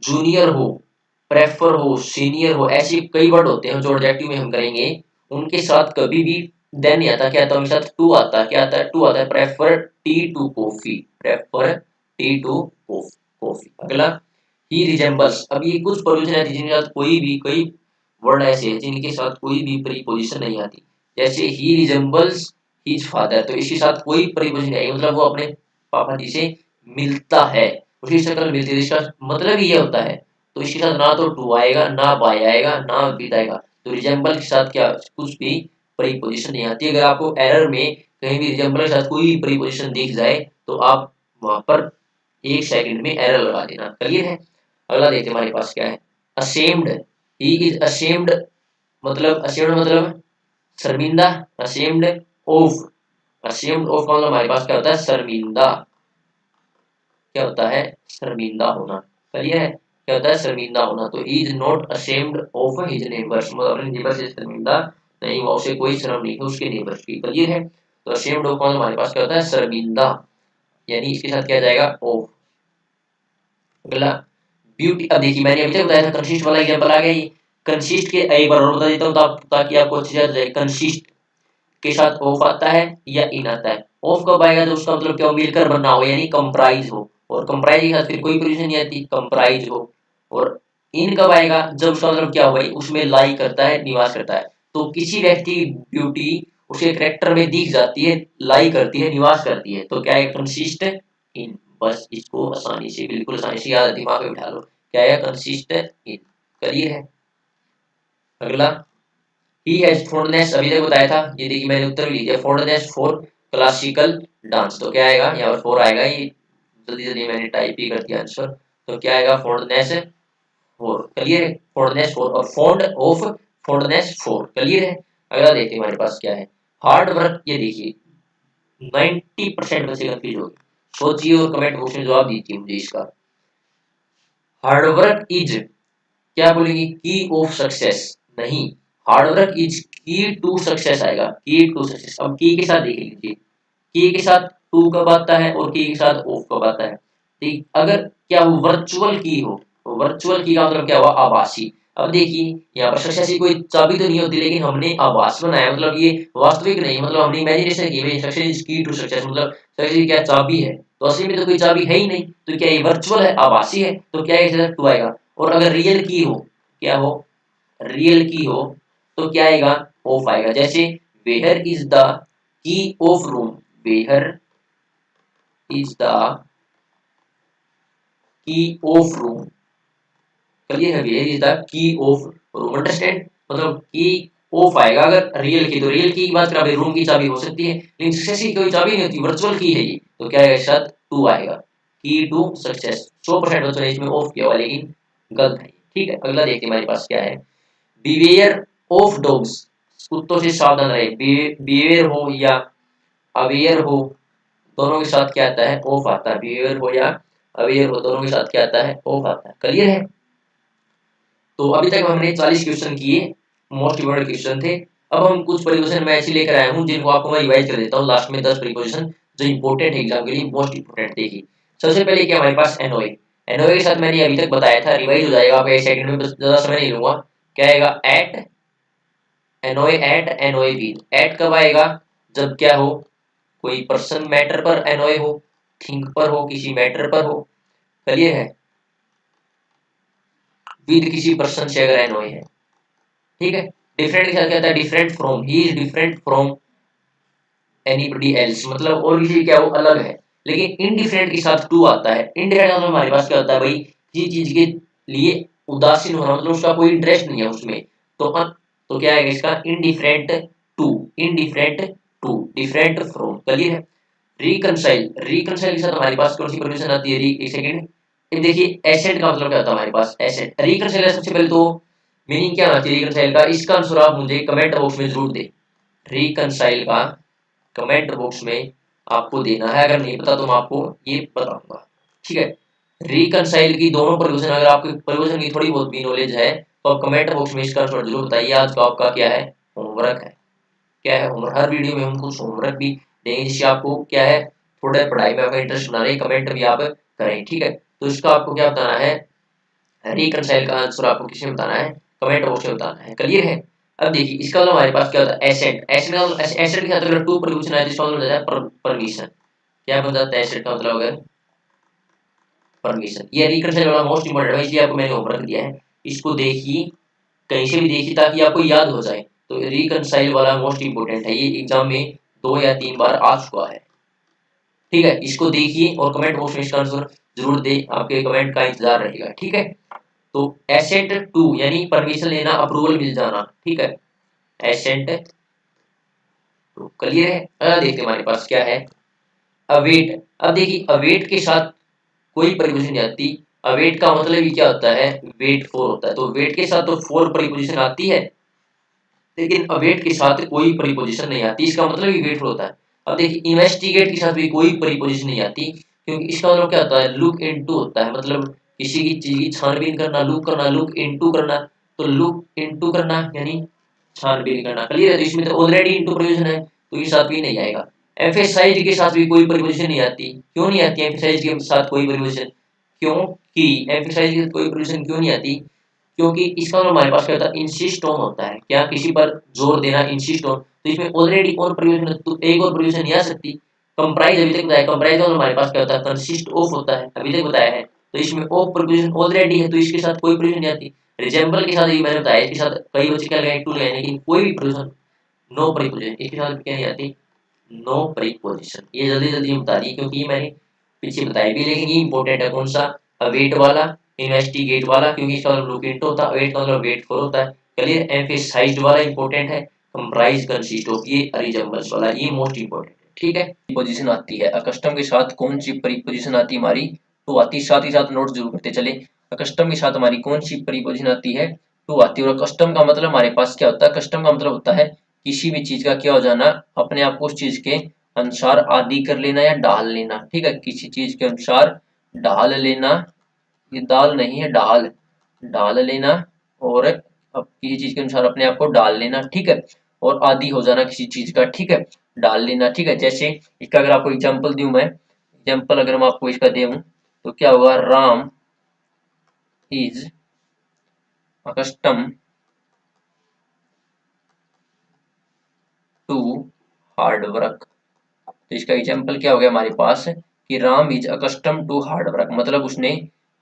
जूनियर हो, प्रेफर हो, सीनियर हो, ऐसे कई वर्ड होते हैं जो एडजेक्टिव में हम करेंगे, उनके साथ कभी भी देन नहीं आता। क्या आता है उनके साथ, टू आता है। क्या आता है, टू आता है। Prefer tea to coffee, prefer tea to coffee. अगला, ही रिजेंबल्स, अब ये कुछ प्रोविजन है जिनके साथ कोई भी, कई वर्ड ऐसे हैं जिनके साथ कोई भी प्रीपोजिशन नहीं आती। जैसे ही रिजेंबल्स हिज फादर, तो इसके साथ कोई प्रीपोजिशन नहीं, मतलब वो अपने पापा जी से मिलता है, उसकी शक्ल मिलती है, इसका मतलब ये होता है। तो इसके साथ ना तो टू आएगा, ना बाय आएगा, ना विद आएगा। तो रिजेंबल के साथ क्या, कुछ भी प्रीपोजिशन नहीं आती। अगर आपको एरर में कहीं भी रिजेंबल के साथ कोई भी प्रीपोजिशन दिख जाए तो आप वहां पर एक सेकंड में एरर लगा देना। क्लियर है? अगला देखते हमारे पास क्या है, असेम्ड, ही इज असेम्ड, मतलब असेम्ड मतलब शर्मिंदा, असेम्ड ऑफ, असेम्ड ऑफ का मतलब हमारे पास क्या होता है, शर्मिंदा, क्या होता है, शर्मिंदा होना। क्लियर है? क्या होता है, शर्मिंदा होना। तो he is not ashamed of his neighbours, मतलब अपने नेबर से शर्मिंदा नहीं हुआ, उसे कोई शर्म नहीं है उसके नेबर्स की। क्लियर है? तो असेम्ड ऑफ का मतलब हमारे पास क्या होता है, शर्मिंदा, यानी इसके साथ क्या जाएगा, ऑफ। अगला, ब्यूटी, अब देखिए मैंने अभी तक बताया था कंसिस्ट वाला एग्जांपल आ गया ये। कंसिस्ट के एक बार और बता देता हूँ ताकि आपको अच्छे से याद रहे। कंसिस्ट के साथ ऑफ आता है या इन आता है। ऑफ कब आएगा, तो उसका मतलब क्या हो, मिलकर बनना हो, यानी कंप्राइज हो। और कंप्राइज के साथ फिर कोई प्रोविजन नहीं आती, कंप्राइज हो। और इन कब आएगा, जब उसका मतलब क्या हो भाई, उसमें लाई करता है, निवास करता है। तो किसी व्यक्ति की ब्यूटी उसके करेक्टर में दिख जाती है, लाई करती है, निवास करती है। तो क्या है? Consist in. बस इसको आसानी से, बिल्कुल आसानी से याद दिमाग में बिठा लो, क्या है? Consist in. क्लियर है? अगला, ही हैज फॉन्डनेस, अभी तक बताया था, ये देखिए मैंने उत्तर भी लिख दिया, फॉन्डनेस फॉर क्लासिकल डांस। तो क्या आएगा यहाँ पर? फोर आएगा, ये जल्दी जल्दी मैंने टाइप ही कर दिया आंसर। तो क्या आएगा? Fondness four. क्लियर है? फॉन्डनेस फोर और fond of fondness four. Clear है? अगला देखते हैं हमारे पास क्या है। हार्ड वर्क, ये देखिए 90% बच्चे कंफ्यूज हो गए। सोचिए और कमेंट बॉक्स में जवाब दीजिए मुझे इसका। हार्डवर्क इज, क्या बोलेंगे? की ऑफ सक्सेस। नहीं, हार्डवर्क इज की टू सक्सेस आएगा, की टू सक्सेस। अब की के साथ देख लीजिए, की के साथ टू कब आता है और की के साथ ऑफ कब आता है। ठीक, अगर क्या हो वर्चुअल की हो, तो वर्चुअल की का मतलब क्या हुआ? आभासी। अब देखिए यहाँ पर सक्सेस की कोई चाबी तो नहीं होती, लेकिन हमने आभास बनाया, मतलब ये वास्तविक नहीं, मतलब हमने इमेजिनेशन की सक्सेस की टू सक्सेस, मतलब सक्सेस की क्या चाबी है, तो असली में तो कोई चाबी है ही नहीं, तो क्या ये वर्चुअल है, आभासी है, तो क्या है? टू आएगा। और अगर रियल की हो, क्या हो? रियल की हो, तो क्या आएगा? ऑफ आएगा। जैसे where is the key of room, where is the key of room. Clear है? Where is the key of room, understand? मतलब की ऑफ आएगा अगर रियल की, तो रियल की बात करें, रूम की चाबी हो सकती है, लेकिन सक्सेस की कोई चाबी नहीं होती, वर्चुअल की है ये, तो क्या आएगा? शायद टू आएगा, की टू सक्सेस। 100% बच्चों ने इसमें ऑफ किया हुआ, लेकिन गलत है। ठीक है, अगला देखते हैं हमारे पास क्या है। बिवेयर ऑफ डॉग्स, कुत्तों से सावधान रहे। बिवेयर हो या अवेयर हो, दोनों के साथ क्या आता है? ऑफ आता है। बिहेवियर हो या अवेयर हो, दोनों के साथ क्या आता है? ऑफ आता है। क्लियर है? तो अभी तक हमने 40 क्वेश्चन किए, मोस्ट इंपोर्टेंट क्वेश्चन थे। अब हम कुछ प्रीपोजिशन मैं ऐसे लेकर आया हूँ जिनको आपको मैं रिवाइज कर देता हूँ लास्ट में, 10 प्रीपोजिशन जो इंपॉर्टेंट है एग्जाम के लिए, मोस्ट इंपोर्टेंट। देखिए सबसे पहले क्या हमारे पास? एनओए। एनओए के साथ मैंने अभी तक बताया था, रिवाइज हो जाएगा आपका 1 सेकंड में, बस ज्यादा समय नहीं लूंगा। क्या आएगा? At, annoyed at, annoyed with. At कब आएगा? जब क्या हो? कोई पर्सन मैटर पर एनओए हो, थिंग पर हो, किसी मैटर पर हो। क्लियर है? विद किसी पर्सन से अगर एनओए है। ठीक है? डिफरेंट के साथ क्या आता है? Different from, he is different from anybody else, मतलब और किसी क्या वो अलग है। लेकिन इनडिफरेंट के साथ टू आता है। इनडिफरेंट मतलब हमारे पास क्या होता है भाई? किसी चीज के लिए उदासीन होना, मतलब उसका कोई इंटरेस्ट नहीं है उसमें। तो तो क्या आएगा इसका? Indifferent to, indifferent to, different from. Clear है? रिकंसाइल, रिकंसाइल के साथ हमारे पास कौन सी परमिशन आती है? एक सेकंड, ये देखिए एसेट का मतलब क्या होता है हमारे पास? एसेट। रिकंसाइल सबसे पहले तो मीनिंग क्या होना चाहिए रिकंसाइल का, इसका आंसर आप मुझे कमेंट बॉक्स में जरूर दे। रिकंसाइल का कमेंट बॉक्स में आपको देना है, अगर नहीं पता तो मैं आपको ये बताऊंगा। ठीक है? रिकंसाइल की दोनों परिवर्तन, अगर आपको परिवर्तन की थोड़ी बहुत भी नॉलेज है तो आप कमेंट बॉक्स में इसका आंसर जरूर बताइए। आज का आपका क्या है? होमवर्क है। क्या है होमवर्क? हर वीडियो में हम कुछ होमवर्क भी देंगे जिससे आपको क्या है, थोड़ा पढ़ाई में आपका इंटरेस्ट बना रहे, कमेंट भी आप करें। ठीक है? तो इसका आपको क्या बताना है? रिकंसाइल का आंसर आपको किसमें बताना है? कमेंट बॉक्स में बताना है। क्लियर है? अब देखिए इसका मतलब हमारे पास क्या होता है? एसेट। एसेट का एसेट के साथ अगर टू प्रपोजिशन आए तो इसका मतलब हो जाता है परमिशन। क्या बन जाता है एसेट का मतलब? अगर परमिशन। ये रिकंसाइल वाला मोस्ट इंपोर्टेंट है, इसलिए आपको मैंने होमवर्क दिया है, इसको देखिए, कहीं से भी देखिए ताकि आपको याद हो जाए। तो रिकंसाइल वाला मोस्ट इंपोर्टेंट है, ये एग्जाम में 2 या 3 बार आ चुका है। ठीक है? इसको देखिए और कमेंट बॉक्स में इसका आंसर जरूर दे, आपके कमेंट का इंतजार रहेगा। ठीक है? तो एसेट टू यानी परमिशन लेना, अप्रूवल मिल जाना। ठीक है? Asset to. क्लियर है? देखते हैं हमारे पास क्या है। अवेट। अब देखिए अवेट के साथ कोई प्रीपोजिशन नहीं आती। अवेट का मतलब ही क्या होता है? वेट फॉर होता है। तो वेट के साथ तो फॉर प्रीपोजिशन आती है, लेकिन अवेट के साथ कोई प्रीपोजिशन नहीं आती, इसका मतलब ही वेट होता है। अब देखिए इन्वेस्टिगेट के साथ भी कोई प्रीपोजिशन नहीं आती, क्योंकि इसका मतलब क्या होता है? लुक इनटू होता है, मतलब किसी की चीज की छानबीन करना, लुक करना, लुक इनटू करना। तो लुक इनटू करना यानी छानबीन करना। क्लियर है? तो इसमें तो ऑलरेडी इनटू प्रीपोजिशन है, तो ये साथ भी नहीं आएगा। एम्फेसाइज के साथ भी कोई प्रीपोजिशन नहीं आती। क्यों नहीं आती एम्फेसाइज के साथ कोई प्रीपोजिशन? क्योंकि एम्फेसाइज के साथ कोई प्रीपोजिशन क्यों नहीं आती? क्योंकि इसका मतलब हमारे पास क्या होता है? इंसिस्ट ऑन होता है। क्या? किसी पर जोर देना, इंसिस्ट ऑन। तो इसमें ऑलरेडी और प्रीपोजिशन, तो एक और प्रीपोजिशन नहीं आ सकती। कंप्राइज अभी तक बताया, कंप्राइज का मतलब हमारे पास क्या होता है? कंसिस्ट ऑफ होता है, अभी तक बताया है। तो इसमें ऑफ प्रीपोजिशन ऑलरेडी है, तो इसके साथ कोई प्रीपोजिशन नहीं आती। रिजेंबल के साथ ये मैंने बताया, इसके साथ कई बच्चे क्या लगाए? टू लगाए, लेकिन कोई भी प्रीपोजिशन नो प्रीपोजिशन, इसके साथ क्या नहीं आती, नो प्रीपोजिशन। ये जल्दी जल्दी बता दी क्योंकि ये मैंने पीछे बताया भी, लेकिन ये इंपॉर्टेंट है कौन सा, अवेट वाला, इन्वेस्टिगेट वाला, क्योंकि इसका मतलब लुक इनटू होता है, अवेट का मतलब वेट फॉर होता है। क्लियर, एम्फेसाइज्ड वाला इंपॉर्टेंट है, कंप्राइज कंसिस्ट ऑफ, ये रिजेम्बल्स वाला, ये मोस्ट इंपॉर्टेंट है। ठीक है, पोजीशन आती है अकस्टम के साथ कौन सी प्रीपोजिशन आती है हमारी, टू आती है। साथ ही साथ नोट जरूर करते चले, अकस्टम के साथ हमारी कौन सी प्रीपोजिशन आती है, टू आती है। और कस्टम का मतलब हमारे पास क्या होता है, कस्टम का मतलब होता है किसी भी चीज का क्या हो जाना, अपने आप को उस चीज के अनुसार आदि कर लेना या डाल लेना। ठीक है, किसी चीज के अनुसार ढाल लेना, ये दाल नहीं है डाल, डाल लेना, और अब किसी चीज के अनुसार अपने आप को डाल लेना। ठीक है, और आदि हो जाना किसी चीज का। ठीक है, डाल लेना। ठीक है, जैसे इसका अगर आपको एग्जांपल दूं मैं, एग्जांपल अगर मैं आपको इसका दूं तो क्या होगा, Ram is accustomed to hard work. तो इसका एग्जाम्पल क्या हो गया हमारे पास कि Ram is accustomed to hard work, मतलब उसने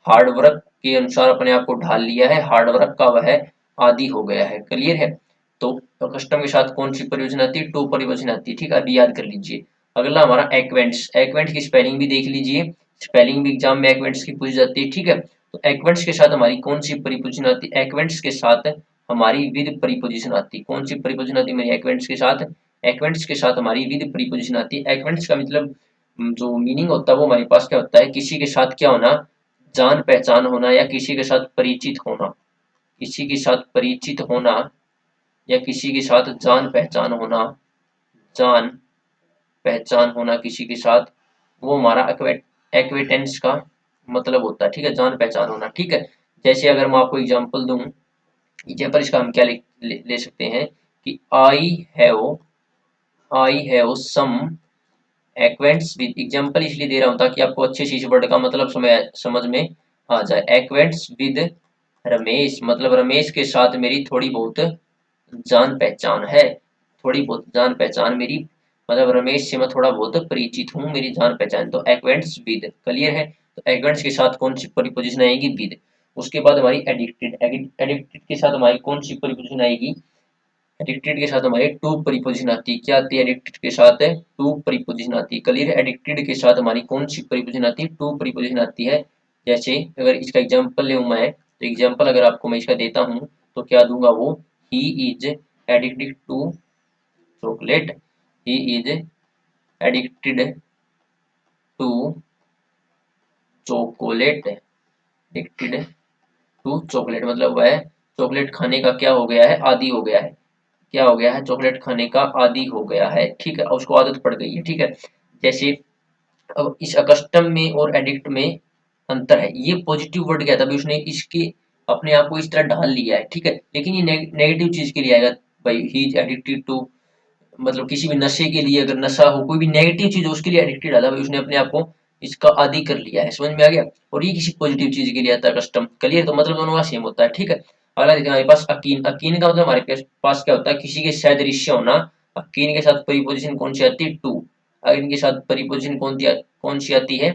हार्ड वर्क के अनुसार अपने आप को ढाल लिया है, हार्ड वर्क का वह आदि हो गया है। क्लियर है, तो अकस्टम के साथ कौन सी परिवचन आती है, टू परिवचन आती है। ठीक है, अभी याद कर लीजिए। अगला हमारा एक्वेंट्स, एक्वेंट की स्पेलिंग भी देख लीजिए, स्पेलिंग भी एग्जाम में एक्वेंट्स की पूछी जाती है। ठीक है, तो एक्वेंट्स के साथ हमारी कौन सी परिपोजिशन आती है, एक्वेंट्स के साथ हमारी विद परिपोजिशन आती है। कौन सी परिपोजिशन आती है मेरी एक्वेंट्स के साथ, एक्वेंट्स के साथ हमारी विद प्रीपोजिशन आती है। एक्वेंट्स का मतलब जो मीनिंग होता है वो हमारे पास क्या होता है, किसी के साथ क्या होना, जान पहचान होना, या किसी के साथ परिचित होना, किसी के साथ परिचित होना, या किसी के साथ जान पहचान होना, जान पहचान होना किसी के साथ, वो हमारा एक्वेटेंस का मतलब होता है। ठीक है, जान पहचान होना। ठीक है, जैसे अगर मैं आपको एग्जांपल दूं, एग्जांपल इसका हम क्या ले सकते हैं कि I have some acquaints with, example इसलिए दे रहा हूं ताकि आपको अच्छे से इस वर्ड का मतलब समझ में आ जाए। एक्वेंट्स विद रमेश, मतलब रमेश के साथ मेरी थोड़ी बहुत जान पहचान है, थोड़ी बहुत जान पहचान मेरी, मतलब रमेश से मैं थोड़ा बहुत परिचित हूँ, मेरी जान पहचान। तो एक्वेंट्स विद, क्लियर है। तो एक्वेंट्स के साथ कौन सी प्रीपोजिशन आएगी, विद। उसके बाद हमारी एडिक्टेड, एडिक्टेड के साथ हमारी कौन सी प्रीपोजिशन आएगी, एडिक्टेड के साथ हमारे टू प्रीपोजिशन आती है। क्या आती है एडिक्टेड के साथ, टू प्रीपोजिशन आती है। क्लियर है, एडिक्टेड के साथ हमारी कौन सी प्रीपोजिशन आती है, टू प्रीपोजिशन आती है। जैसे अगर इसका एग्जांपल लूं मैं, तो एग्जांपल अगर आपको मैं इसका देता हूं तो क्या दूंगा वो, he is addicted to chocolate, he is addicted to chocolate, addicted to chocolate, मतलब वह चॉकलेट खाने का क्या हो गया है, आदी हो गया है। क्या हो गया है, चॉकलेट खाने का आदी हो गया है। ठीक है, उसको आदत पड़ गई है। ठीक है, जैसे अब इस अकस्टम में और एडिक्ट में अंतर है, ये पॉजिटिव वर्ड क्या था, अभी उसने इसके अपने आप को इस तरह ढाल लिया है। ठीक है, लेकिन ये नेगेटिव चीज के लिए आएगा, भाई ही इज एडिक्टेड टू, मतलब किसी भी नशे के लिए, अगर नशा हो, कोई भी नेगेटिव चीज हो उसके लिए एडिक्टेड डाला, भाई उसने अपने आप को इसका आदी कर लिया है। समझ में आ गया, और ये किसी पॉजिटिव चीज के लिए आता है कस्टम। क्लियर, तो मतलब दोनों का सेम होता है। ठीक है, अगला देखिए हमारे पास अकीन, अकीन का मतलब हमारे पास क्या होता है, किसी के सदृश्य होना। अकीन के साथ प्रीपोजिशन कौन सी आती है, टू। अकीन के साथ प्रीपोजिशन कौन सी आती है,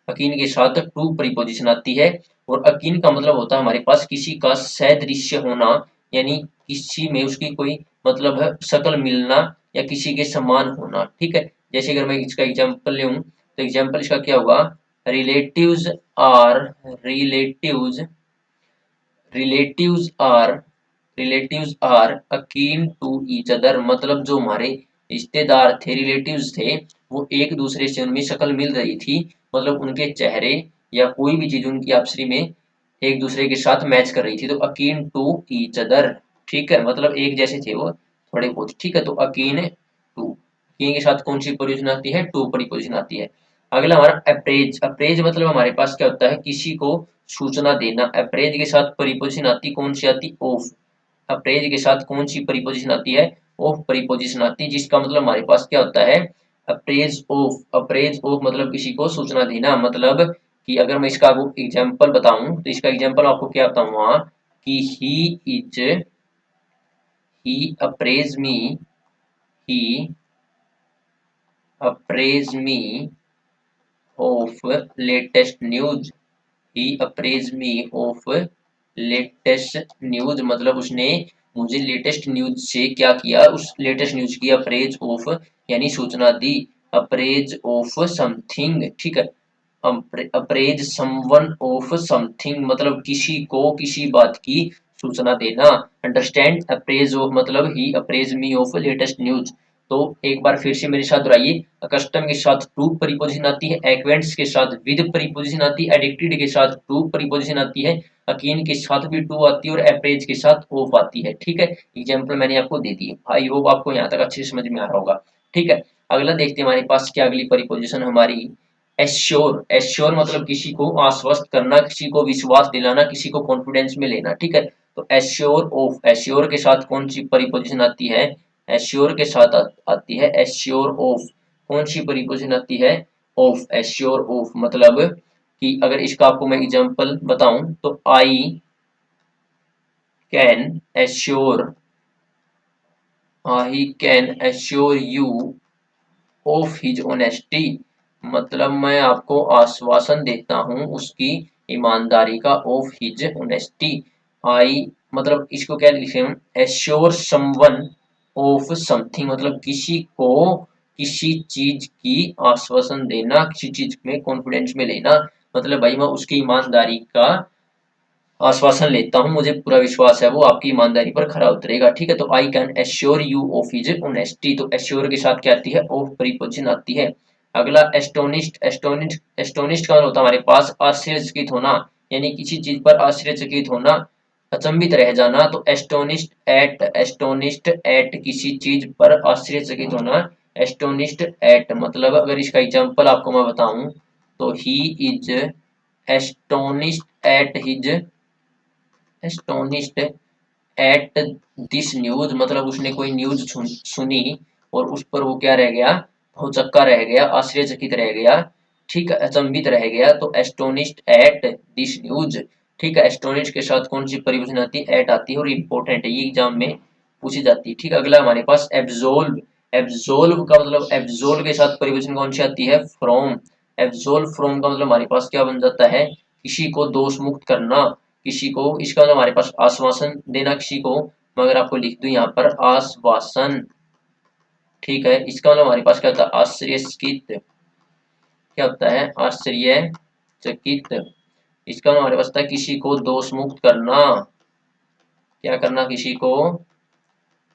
अकीन के साथ टू प्रीपोजिशन आती है। और अकीन का मतलब होता है हमारे पास किसी का सदृश्य होना, यानी किसी में उसकी कोई मतलब है शकल मिलना, या किसी के समान होना। ठीक है, जैसे अगर मैं इसका एग्जांपल लूं तो एग्जांपल इसका क्या होगा, relatives are, relatives, relatives are, relatives are akin to each other, मतलब जो हमारे रिश्तेदार थे, रिलेटिव्स थे, वो एक दूसरे से उनमें शक्ल मिल रही थी, मतलब उनके चेहरे या कोई भी चीज उनकी आपसी में एक दूसरे के साथ मैच कर रही थी, तो अकीन टू ईच अदर। ठीक है, मतलब एक जैसे थे वो थोड़े बहुत। ठीक है, तो अकीन टू, अकीन के साथ कौन सी पोजीशन आती है, टू पोजीशन आती है। अगला हमारा अप्रेज, अप्रेज मतलब हमारे पास क्या होता है, किसी को सूचना देना। अप्रेज के साथ प्रीपोजिशन आती कौन सी आती, ऑफ। अप्रेज के साथ कौन सी प्रीपोजिशन आती है, ऑफ प्रीपोजिशन आती है, जिसका मतलब हमारे पास क्या होता है, अप्रेज ऑफ। अप्रेज ऑफ मतलब किसी को सूचना देना, मतलब कि अगर मैं इसका आपको एग्जांपल बताऊं तो इसका एग्जांपल आपको क्या बताऊंगा कि he apprise me, he apprise me of latest news, he apprise me of latest news, मतलब उसने मुझे लेटेस्ट न्यूज से क्या किया, उस लेटेस्ट न्यूज की अप्रेज ऑफ यानी सूचना दी, अप्रेज ऑफ समथिंग, ठीक है, अप्रेज समवन ऑफ समथिंग मतलब किसी को किसी बात की सूचना देना। अंडरस्टैंड, अप्रेज ऑफ मतलब he apprise me of latest news. तो एक बार फिर से मेरे साथ दोहराइए, अकस्टम के साथ टू प्रीपोजिशन आती है, एक्वेंट्स के साथ विद प्रीपोजिशन आती है, एडिक्टेड के साथ टू प्रीपोजिशन आती है, अकीन के साथ भी टू आती है और एप्रेज के साथ ऑफ आती है। ठीक है, एग्जाम्पल मैंने आपको दे दी। आई होप आपको यहाँ तक अच्छे से समझ में आ रहा होगा। ठीक है, अगला देखते हैं हमारे पास क्या अगली प्रीपोजिशन हमारी एश्योर। एश्योर मतलब किसी को आश्वस्त करना, किसी को विश्वास दिलाना, किसी को कॉन्फिडेंस में लेना। ठीक है, तो एश्योर ऑफ, एश्योर के साथ कौन सी प्रीपोजिशन आती है, एश्योर के साथ आती है एश्योर ऑफ। कौन सी प्रीपोजिशन आती है, ऑफ, एश्योर ऑफ मतलब कि अगर इसका आपको मैं एग्जांपल बताऊं तो I can assure, I can assure you of his honesty मतलब मैं आपको आश्वासन देता हूं उसकी ईमानदारी का, ऑफ हिज ऑनेस्टी। आई मतलब इसको क्या लिखे हम, एश्योर समवन ऑफ समथिंग मतलब किसी को किसी चीज की आश्वासन देना, किसी चीज में कॉन्फिडेंस में लेना, मतलब भाई मैं उसकी ईमानदारी का आश्वासन लेता हूँ, मुझे पूरा विश्वास है वो आपकी ईमानदारी पर खरा उतरेगा। ठीक है, तो I can assure you of his honesty, तो एश्योर के साथ क्या आती है, ऑफ प्रीपोजिशन आती है। अगला एस्टोनिश्ड, एस्टोनिश्ड, एस्टोनिश्ड का मतलब होता है हमारे पास आश्चर्यचकित होना, यानी किसी चीज पर आश्चर्यचकित होना, अचंभित रह जाना। तो एस्टोनिश्ड एट, एस्टोनिश्ड एट किसी चीज पर आश्चर्यचकित होना, एस्टोनिश्ड एट मतलब अगर इसका एग्जांपल आपको मैं बताऊं तो he is astonished at his, astonished at this news मतलब उसने कोई न्यूज सुनी और उस पर वो क्या रह गया, भौचक्का रह गया, आश्चर्यचकित रह गया। ठीक है, अचंभित रह गया, तो एस्टोनिश्ड एट दिस न्यूज। ठीक है, एस्टोनिश के साथ कौन सी परिवर्तन आती है, एट आती है और इम्पोर्टेंट है, ये एग्जाम में पूछी जाती है। ठीक है, अगला हमारे पास एब्जोल्व। एब्जोल्व का मतलब, एब्जोल्व के साथ परिवर्तन कौन सी आती है, फ्रॉम। एब्जोल्व फ्रॉम का मतलब हमारे पास क्या बन जाता है, किसी को दोष मुक्त करना, किसी को, इसका मतलब हमारे पास आश्वासन देना किसी को, मगर आपको लिख दूं यहाँ पर आश्वासन। ठीक है, इसका मतलब हमारे पास क्या होता है, आश्चर्यचकित, क्या होता है, आश्चर्यचकित। इसका मतलब हमारे पास होता है किसी को दोष मुक्त करना, क्या करना, किसी को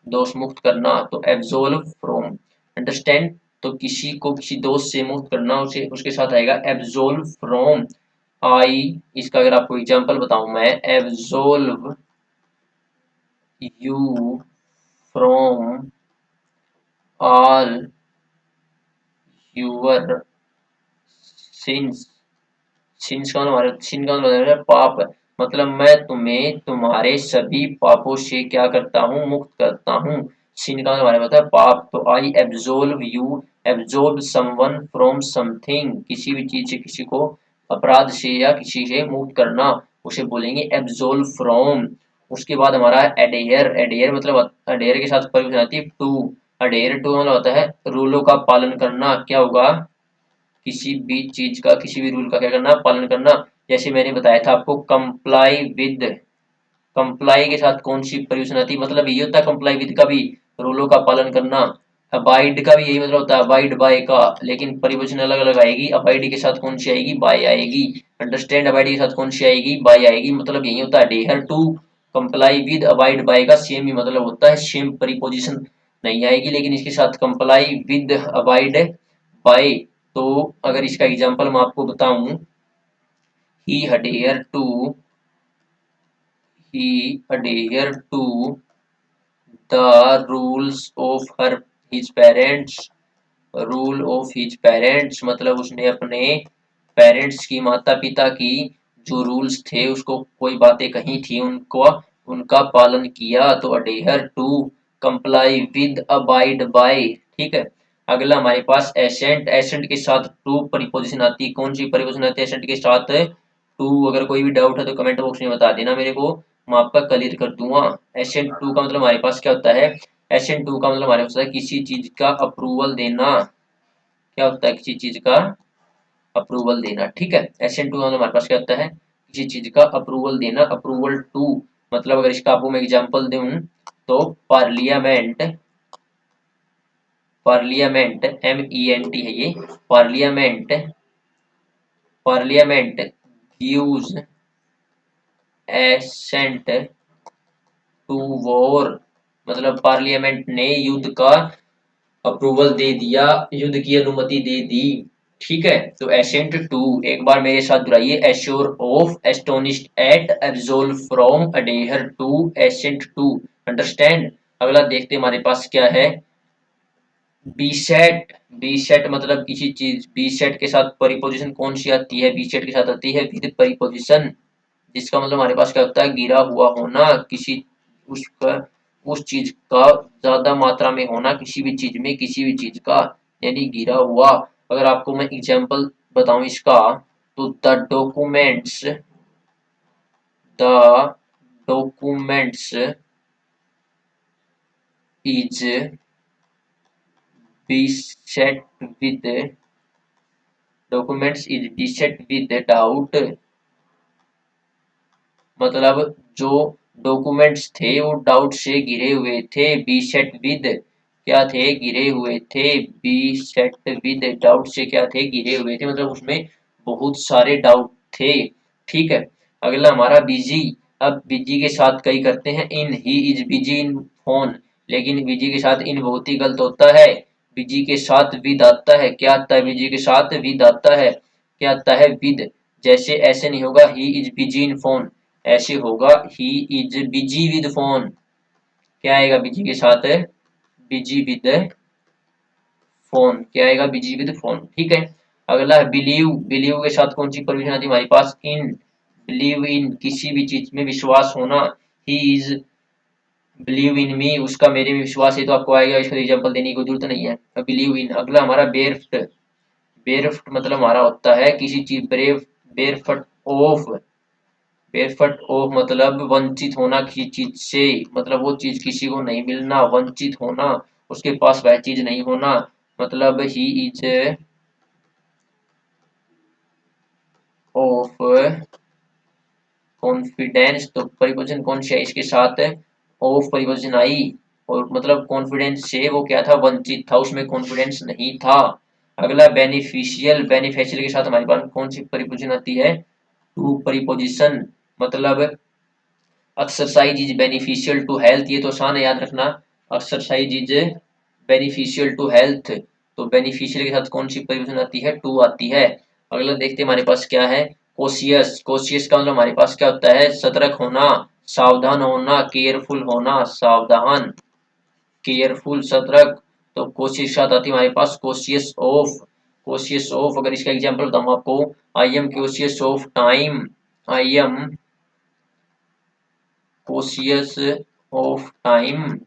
दोष मुक्त करना, तो एब्सोल्व फ्रॉम। अंडरस्टैंड, तो किसी को किसी दोष से मुक्त करना, उसे उसके साथ आएगा एब्सोल्व फ्रॉम। आई, इसका अगर आपको एग्जांपल बताऊं मैं, एब्सोल्व you from all your sins। Since का मतलब, सिन का मतलब है पाप, मतलब मैं तुम्हें तुम्हारे सभी पापों से क्या करता हूँ, मुक्त करता हूँ। सिन का मतलब होता है पाप, तो आई एब्सोल्व यू, एब्सोल्व समवन फ्रॉम समथिंग किसी भी चीज से किसी को अपराध से या किसी से मुक्त करना, उसे बोलेंगे एब्सोल्व फ्रॉम। उसके बाद हमारा एडेयर, एडेयर मतलब एडेयर के साथ परिवर्तन आती है टू। एडेयर टू मतलब होता है रूलों का पालन करना, क्या होगा, किसी भी चीज का किसी भी रूल का क्या करना, पालन करना। जैसे मैंने बताया था आपको कंप्लाई विद, कंप्लाई के साथ कौन सी परिवर्तन आती है, मतलब ये होता है कंप्लाई विद का भी रूलों का पालन करना। अबाइड का भी यही मतलब होता है, अबाइड बाय का, लेकिन परिवर्तन अलग अलग आएगी। अबाइड के साथ कौन सी आएगी, बाय आएगी। अंडरस्टैंड, अबाइड के साथ कौन सी आएगी, बाय आएगी, मतलब यही होता है adhere to. Comply with abide by का सेम ही मतलब होता है, सेम परिपोजिशन नहीं आएगी, लेकिन इसके साथ कंप्लाई विद अबाइड बाय। तो अगर इसका एग्जांपल मैं आपको बताऊं, he adhere to, he adhere to the rules of her his parents, rule of his parents मतलब उसने अपने पेरेंट्स की, माता पिता की जो रूल्स थे, उसको कोई बातें कही थी उनको, उनका पालन किया, तो adhere to, comply with, abide by. ठीक है, अगला हमारे पास एसेंट। एसेंट के साथ टू प्रीपोजिशन आती है, कौन सी प्रीपोजिशन आती है एसेंट के साथ, टू। अगर कोई भी डाउट है तो कमेंट बॉक्स में बता देना मेरे को, मैं आपका क्लियर कर दूंगा। एसेंट टू का मतलब हमारे पास क्या होता है, एसेंट टू का मतलब हमारे पास किसी चीज का अप्रूवल देना, क्या होता है, किसी चीज का अप्रूवल देना। ठीक है, एसेंट टू मतलब हमारे पास क्या होता है, किसी चीज का अप्रूवल देना, अप्रूवल टू। मतलब अगर इसका आपको मैं एग्जांपल दूं तो पार्लियामेंट, पार्लियामेंट MENT है ये, parliament, parliament gives assent to war, मतलब पार्लियामेंट ने युद्ध का अप्रूवल दे दिया, युद्ध की अनुमति दे दी। ठीक है, तो एसेंट टू, एक बार मेरे साथ दोहराइए, assure of, astonished at, absolve from, adhere to, assent to, understand. अगला देखते हमारे पास क्या है, बीसेट, बीसेट मतलब किसी चीज, बीसेट के साथ परिपोजिशन कौन सी आती है, बीसेट के साथ आती है विद परिपोजिशन, जिसका मतलब हमारे पास क्या होता है, गिरा हुआ होना, किसी उसका, उस चीज का ज्यादा मात्रा में होना, किसी भी चीज में, किसी भी चीज का, यानी गिरा हुआ। अगर आपको मैं एग्जांपल बताऊं इसका, तो the documents is beset with, documents is beset with doubt, मतलब जो डॉक्यूमेंट्स थे वो डाउट से घिरे हुए थे, beset with क्या थे, घिरे हुए थे, beset with डाउट से क्या थे, घिरे हुए थे, मतलब उसमें बहुत सारे डाउट थे। ठीक है, अगला हमारा बिजी, अब बिजी के साथ कई करते हैं in, he is busy in phone, लेकिन बिजी के साथ इन बहुत ही गलत होता है, बिजी के साथ विद आता है, क्या आता है, बिजी के साथ विद आता है, क्या आता है, विद, जैसे ऐसे नहीं होगा ही इज बिजी इन फोन, ऐसे होगा ही इज बिजी विद फोन, क्या आएगा बिजी के साथ, बिजी विद फोन, क्या आएगा, बिजी विद फोन। ठीक है, अगला है बिलीव, बिलीव के साथ कौन सी परमिशन आती है हमारे पास, इन, बिलीव इन किसी भी चीज में विश्वास होना, ही इज बिलीव इन मी, उसका मेरे में विश्वास है, तो आपको आएगा, इसका एग्जांपल देने की जरूरत नहीं है, बिलीव इन। अगला हमारा बेरफ्ट, बेरफ्ट मतलब हमारा होता है किसी चीज, ब्रेव, बेरफट ऑफ, बेरफट ऑफ मतलब वंचित होना किसी चीज से, मतलब वो चीज किसी को नहीं मिलना, वंचित होना, उसके पास वह चीज नहीं होना, मतलब ही इज ऑफ कॉन्फिडेंस, तो परिपोजिशन कौन सी है इसके साथ, ऑफ परिपोजिशन आई, और मतलब कॉन्फिडेंस से वो क्या था, वंचित था, उसमें कॉन्फिडेंस नहीं था। अगला बेनिफिशियल, बेनिफिशियल के साथ हमारे पास कौन सी परिपोजिशन आती है, टू परिपोजिशन, मतलब exercise is beneficial to health, ये तो आसान है याद रखना, exercise is beneficial to health, तो बेनिफिशियल के साथ कौन सी परिवर्तन आती है, टू आती है। अगला देखते हैं हमारे पास क्या है, कोशियस, कोशियस का मतलब हमारे पास क्या होता है, सतर्क होना, सावधान होना, केयरफुल होना, सावधान, केयरफुल, सतर्क, तो कोशियस के साथ आती है हमारे पास कोशियस ऑफ, कोशियस ऑफ, अगर इसका एग्जांपल बताऊं आपको, I am cautious of time, I am cautious of time,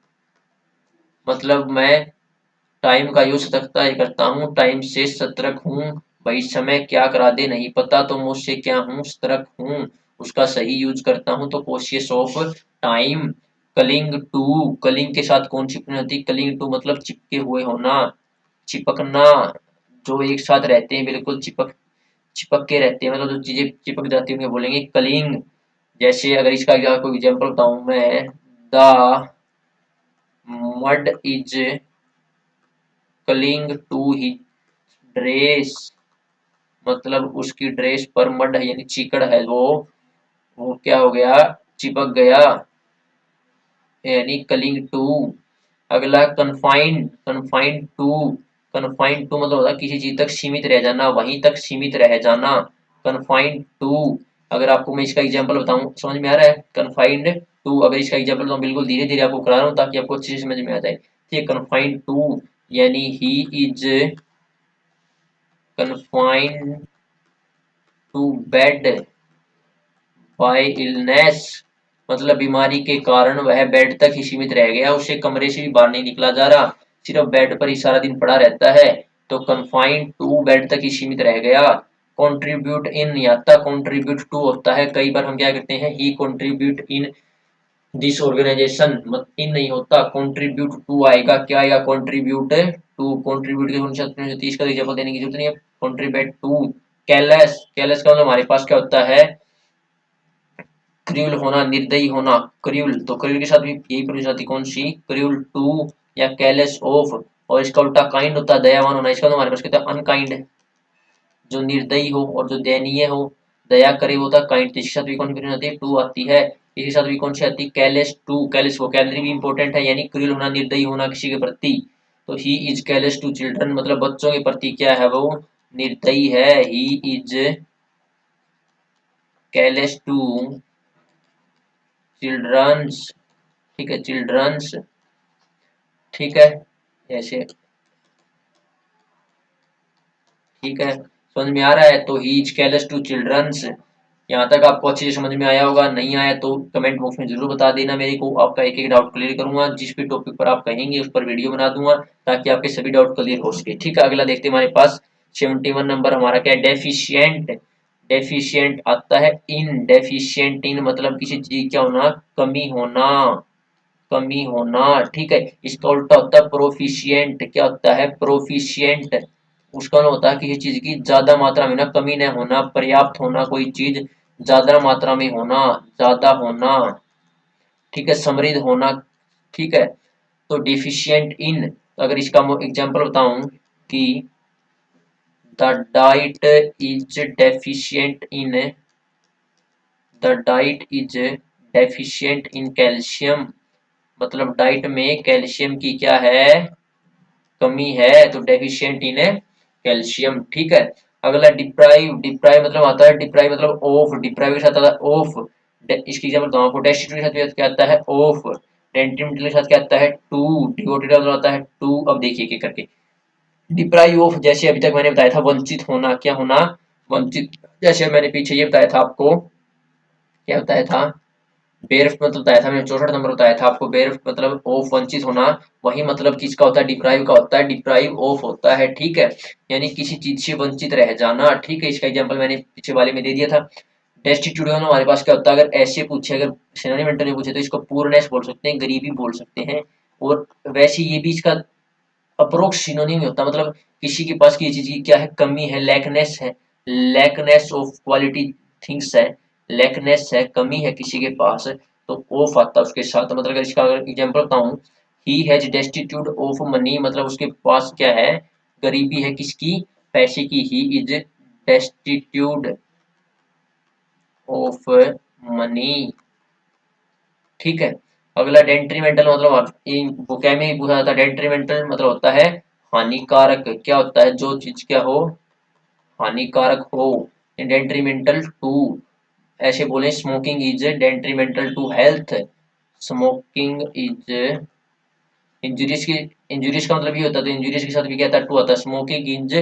मतलब मैं टाइम का यूज सतर्कता करता हूँ, टाइम से सतर्क हूँ, भाई समय क्या करा दे नहीं पता, तो मुझसे क्या हूँ, सतर्क हूँ, उसका सही यूज करता हूँ, तो cautious of time. Clinging to, clinging के साथ कौन सी होती, कलिंग टू मतलब चिपके हुए होना, चिपकना, जो एक साथ रहते हैं बिल्कुल चिपक, चिपक के रहते हैं, मतलब जो चीजें चिपक जाती है उन्हें बोलेंगे कलिंग। जैसे अगर इसका कोई एग्जांपल बताऊं मैं, the mud is clinging to his dress, मतलब उसकी ड्रेस पर मड है यानी चिकड़ है, वो क्या हो गया, चिपक गया, यानी कलिंग टू। अगला confined, confined to, confined to मतलब होता है किसी चीज तक सीमित रह जाना, वहीं तक सीमित रह जाना, कन्फाइंड टू। अगर आपको मैं इसका एग्जांपल बताऊं, समझ में आ रहा है, कन्फाइंड टू, अगर इसका एग्जांपल तो बिल्कुल धीरे धीरे आपको करा रहा हूँ ताकि आपको अच्छे से समझ में आ जाए। ठीक, कन्फाइंड टू यानी he is confined to bed by illness, मतलब बीमारी के कारण वह बेड तक ही सीमित रह गया, उसे कमरे से भी बाहर नहीं निकला जा रहा, सिर्फ बेड पर ही सारा दिन पड़ा रहता है, तो कन्फाइंड टू बेड तक ही सीमित रह गया। कंट्रीब्यूट इन नहीं आता, कंट्रीब्यूट टू होता है, कई बार हम क्या करते हैं, ही कंट्रीब्यूट इन दिस ऑर्गेनाइजेशन, इन नहीं होता, कंट्रीब्यूट टू आएगा, क्या आएगा, कंट्रीब्यूट टू, कंट्रीब्यूट के अनुसार इसका एग्जांपल देने की जरूरत नहीं है, कंट्रीब्यूट टू। कैलस, कैलस का मतलब हमारे पास क्या होता है, क्रूअल होना, निर्दयी होना, क्रूअल, तो क्रूअल के साथ भी यही प्रपोजिशन आती, कौन सी, क्रूअल टू या केयरलेस ऑफ। और इसका उल्टा काइंड होता है दयावान होना, इसका तो हमारे पास कहता है अनकाइंड, जो निर्दयी हो और जो दयनीय हो, दया करे वो था काइंड, इसके साथ भी कौन सी प्रपोजिशन आती है, टू आती है। इसके साथ भी कौन सी आती है, केयरलेस टू, केयरलेस वोकैबुलरी भी इंपॉर्टेंट है, यानी क्रूअल होना, निर्दयी होना किसी के प्रति। तो he is careless to children, मतलब बच्चों के प्रति क्या है, वो निर्दयी है, he is careless to childrens, ठीक है, चिल्ड्रंस, ठीक है, ऐसे, ठीक है, समझ में आ रहा है। तो he is careless to childrens, यहाँ तक आपको अच्छे से समझ में आया होगा, नहीं आया तो कमेंट बॉक्स में जरूर बता देना मेरे को, आपका एक एक डाउट क्लियर करूंगा, जिस भी टॉपिक पर आप कहेंगे उस पर वीडियो बना दूंगा ताकि आपके सभी डाउट क्लियर हो सके, ठीक है। अगला देखते हैं हमारे पास 71 नंबर हमारा क्या है, डेफिशिएंट। डेफिशिएंट आता है इन, डेफिशिएंट इन मतलब किसी चीज क्या होना, कमी होना, कमी होना, ठीक है। इसका उल्टा होता है प्रोफिशिएंट, क्या होता है, प्रोफिशिएंट, उसका ना होता है किसी चीज की ज्यादा मात्रा में ना, कमी न होना, पर्याप्त होना, कोई चीज ज्यादा मात्रा में होना, ज्यादा होना, ठीक है, समृद्ध होना, ठीक है। तो डिफिशिएंट इन, अगर इसका एग्जांपल बताऊं कि the diet is deficient in, the diet is deficient in calcium, मतलब डाइट में कैल्शियम की क्या है, कमी है, तो डेफिशिएंट इन कैल्शियम, ठीक है। अगला डिप्राइव, डिप्राइव मतलब आता है, डिप्राइव मतलब ऑफ, डिप्राइव के साथ आता है ऑफ, इसकी एग्जांपल बताऊं आपको, डेस्टिट्यूट के साथ क्या आता है, ऑफ, डेंटिमेंटल के साथ क्या आता है, टू, डिवोटेड आता है टू। अब देखिए क्या करके, डिप्राइव ऑफ, जैसे अभी तक मैंने बताया था वंचित होना, क्या होना, वंचित, जैसे मैंने पीछे ये बताया था आपको, क्या बताया था, बेरफ मतलब बताया था मैंने, 64 नंबर बताया था आपको, बेरफ मतलब ऑफ, वंचित होना, वही मतलब किसका होता है, डिप्राइव का होता है, डिप्राइव ऑफ होता है, ठीक है, यानी किसी चीज से वंचित रह जाना, ठीक है। इसका एग्जांपल मैंने पीछे वाले में दे दिया था। डेस्टिट्यूट होना हमारे पास क्या होता है, अगर ऐसे पूछे, अगर सिनोनिम में पूछे तो इसको पूर्णनेस बोल सकते हैं, गरीबी बोल सकते हैं, और वैसे ये भी इसका अप्रोक्स सिनोनिम ही होता है, मतलब किसी के पास किसी चीज की क्या है, कमी है, लैकनेस है, लैकनेस ऑफ क्वालिटी थिंग्स है, लैकनेस है, कमी है किसी के पास, तो ऑफ आता है उसके साथ, मतलब अगर इसका अगर एग्जांपल बताऊं, he has destitute of money, मतलब उसके पास क्या है, गरीबी है किसकी, पैसे की, he is destitute of money, ठीक है। अगला डेट्रीमेंटल, मतलब बुके में ही पूछा जाता है, डेट्रीमेंटल मतलब होता है हानिकारक, क्या होता है, जो चीज क्या हो, हानिकारक हो, डेट्रीमेंटल टू, ऐसे बोले, smoking is detrimental to health, smoking is injurious की, इंजुरियस का मतलब ये होता है, तो इंजुरियस के साथ भी क्या था, टू आता है, smoking is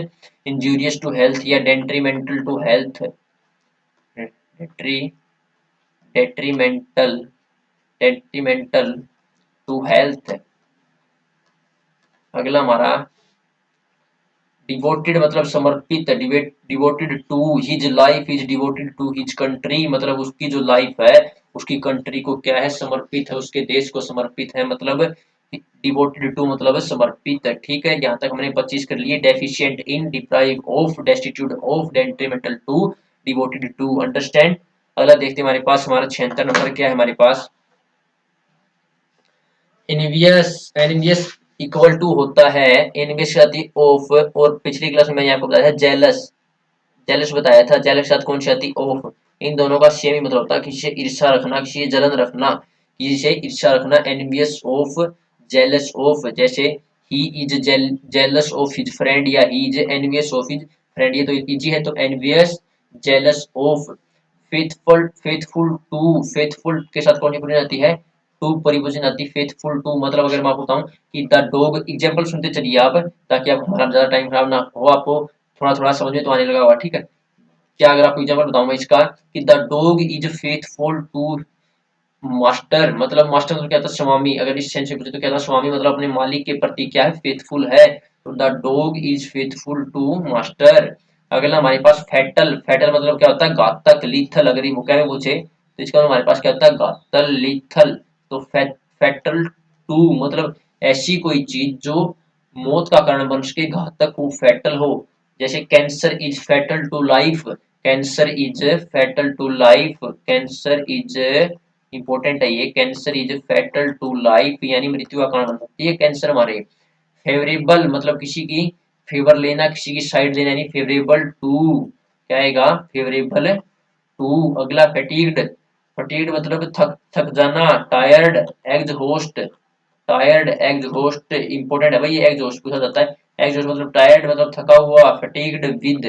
injurious to health या detrimental to health, detri, detrimental, detrimental to health. अगला हमारा डिवोटेड मतलब समर्पित, devoted to his life, is devoted to his country, मतलब उसकी जो लाइफ है उसकी कंट्री को क्या है, समर्पित है, उसके देश को समर्पित है, मतलब डिवोटेड टू मतलब समर्पित है, ठीक है। यहाँ तक हमने 25 कर लिए, deficient in, deprive of, destitute of, detrimental to, devoted to, understand. अगला देखते हैं हमारे पास, हमारा 76 नंबर क्या है हमारे पास, एनवियस, एनवियस इक्वल टू होता है, एनवियस आती ऑफ, और पिछली क्लास में मैंने आपको बताया था जेलस, जेलस बताया था, जेलस के साथ कौन सी आती, ऑफ, इन दोनों का सेम ही मतलब होता है, किसी से ईर्ष्या रखना, किसी से जलन रखना, किसी से ईर्ष्या रखना, एनवियस ऑफ, जेलस ऑफ, जैसे he is jealous of his friend, या he is envious of his friend, ये तो इजी है, तो envious, jealous of, faithful, faithful to, faithful के साथ कौन सी प्रोनाउन आती है, टू परिपोजिशन आती है, फेथफुल टू, मतलब अगर मैं आपको बताऊं कि द डॉग, एग्जांपल सुनते चलिए आप, ताकि आप हमारा ज्यादा टाइम खराब ना हो, आपको थोड़ा थोड़ा समझ में तो आने लगा होगा, ठीक है। क्या अगर आपको एग्जांपल बताऊं मैं इसका, कि the dog is faithful to master, मतलब मास्टर मतलब क्या था, स्वामी, अगर इस सेंस में पूछे तो क्या था, स्वामी मतलब अपने मालिक के प्रति क्या है, फेथफुल है, तो the dog is faithful to master. अगला हमारे पास फैटल, फैटल मतलब क्या होता है, घातक, लीथल, अगर ये मुक्का में पूछे तो इसका हमारे पास क्या होता है, घातल, लीथल, तो फैटल टू मतलब ऐसी कोई चीज जो मौत का कारण बन सके, घातक हो, फैटल हो, जैसे cancer is fatal to life, cancer is fatal to life, cancer is important है ये, cancer is fatal to life यानी मृत्यु का कारण बन सकती है कैंसर हमारे। फेवरेबल मतलब किसी की फेवर लेना, किसी की साइड लेना, यानी फेवरेबल टू क्या आएगा, फेवरेबल टू। अगला फैटीग्ड, फटीग्ड मतलब थक थक जाना, tired, exhaust, tired exhaust important है भाई, ये एग्जॉस्ट पूछा जाता है। एग्जॉस्ट मतलब टायर्ड मतलब थका हुआ, फटीग्ड विद,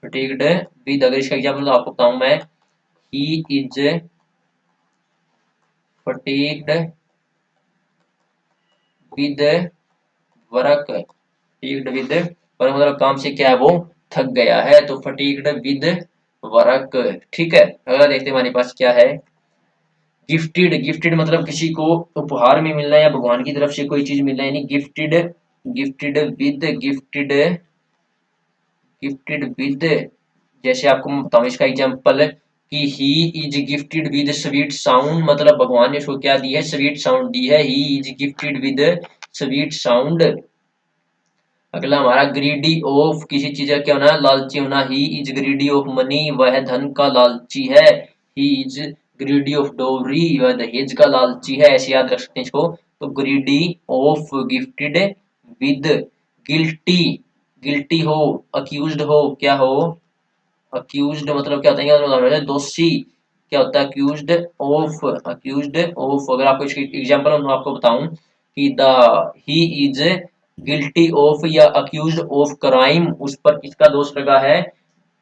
फटीग्ड विद। अगर इसका एग्जांपल आपको बताऊं मैं, he is fatigued with work, fatigued with work मतलब काम से क्या है वो थक गया है, तो फटीग्ड विद वर्क। ठीक है, अगला देखते हैं हमारे पास क्या है। गिफ्टेड, गिफ्टेड मतलब किसी को उपहार में मिलना या भगवान की तरफ से कोई चीज मिलना, यानी gifted, gifted with, gifted, gifted with. जैसे आपको मैं बताऊं इसका एग्जांपल कि he is gifted with sweet sound, मतलब भगवान ने उसको क्या दी है, स्वीट साउंड दी है, he is gifted with sweet sound. अगला हमारा ग्रीडी ऑफ, किसी चीज का क्या होना, लालची होना, he is greedy of money, वह धन का लालची है, he is greedy of dowry, वह दहेज का लालची है, ऐसे याद रख सकते हैं इसको। तो greedy of, gifted with, guilty, guilty हो, अक्यूज्ड हो, क्या हो, अक्यूज्ड मतलब क्या होता है, दोषी, क्या होता है, अक्यूज्ड ऑफ, अक्यूज्ड ऑफ। अगर आपको इसकी एग्जांपल मैं आपको बताऊं कि the he is guilty of या अक्यूज्ड ऑफ क्राइम, उस पर किसका दोष लगा है,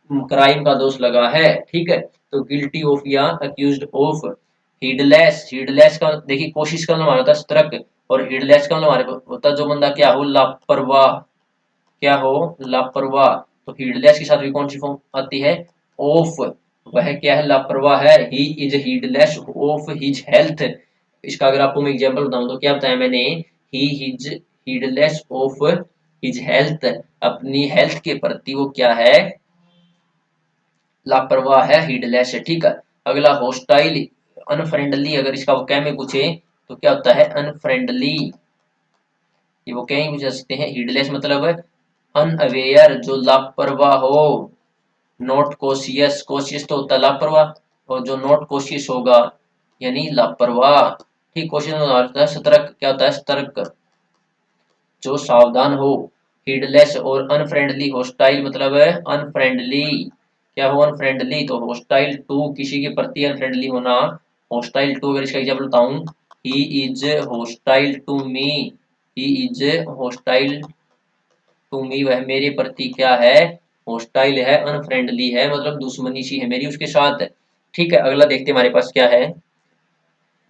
क्राइम का दोष लगा है। ठीक है, तो गिल्टी ऑफ या अक्यूज्ड ऑफ। हीडलेस, हीडलेस का देखिए कोशिश का मतलब हमारा होता है सतर्क, और हीडलेस का मतलब हमारे होता है जो बंदा क्या हो, लापरवाह, क्या हो, लापरवाह। तो हीडलेस के साथ भी कौन सी फॉर्म आती है, ऑफ, वह क्या है, लापरवाह है, he is heedless of his health. इसका अगर आपको मैं एग्जांपल बताऊं तो क्या बताया मैंने, he is heedless of his health, अपनी हेल्थ के प्रति वो क्या है, लापरवाह है, हीडलेस है। ठीक है, अगला हॉस्टाइल, अनफ्रेंडली, अगर इसका वो क्या में पूछे तो क्या होता है, अनफ्रेंडली, ये वो कहीं पूछ सकते हैं। हीडलेस मतलब अनअवेयर, जो लापरवाह हो, नॉट कॉशियस, कॉशियस तो होता है लापरवाह, और जो नॉट कॉशियस होगा यानी लापरवाह। ठीक, क्वेश्चन में होता है सतर्क, क्या होता है, सतर्क, जो सावधान हो। हीडलेस और अनफ्रेंडली, हॉस्टाइल मतलब है अनफ्रेंडली, क्या हो, अनफ्रेंडली, तो हॉस्टाइल टू किसी के प्रति अनफ्रेंडली होना, हॉस्टाइल टू। अगर इसका एग्जांपल बताऊं, he is hostile to me, he is hostile to me, वह मेरे प्रति क्या है, हॉस्टाइल है, अनफ्रेंडली है, मतलब दुश्मनी सी है मेरी उसके साथ। ठीक है, अगला देखते हैं हमारे पास क्या है।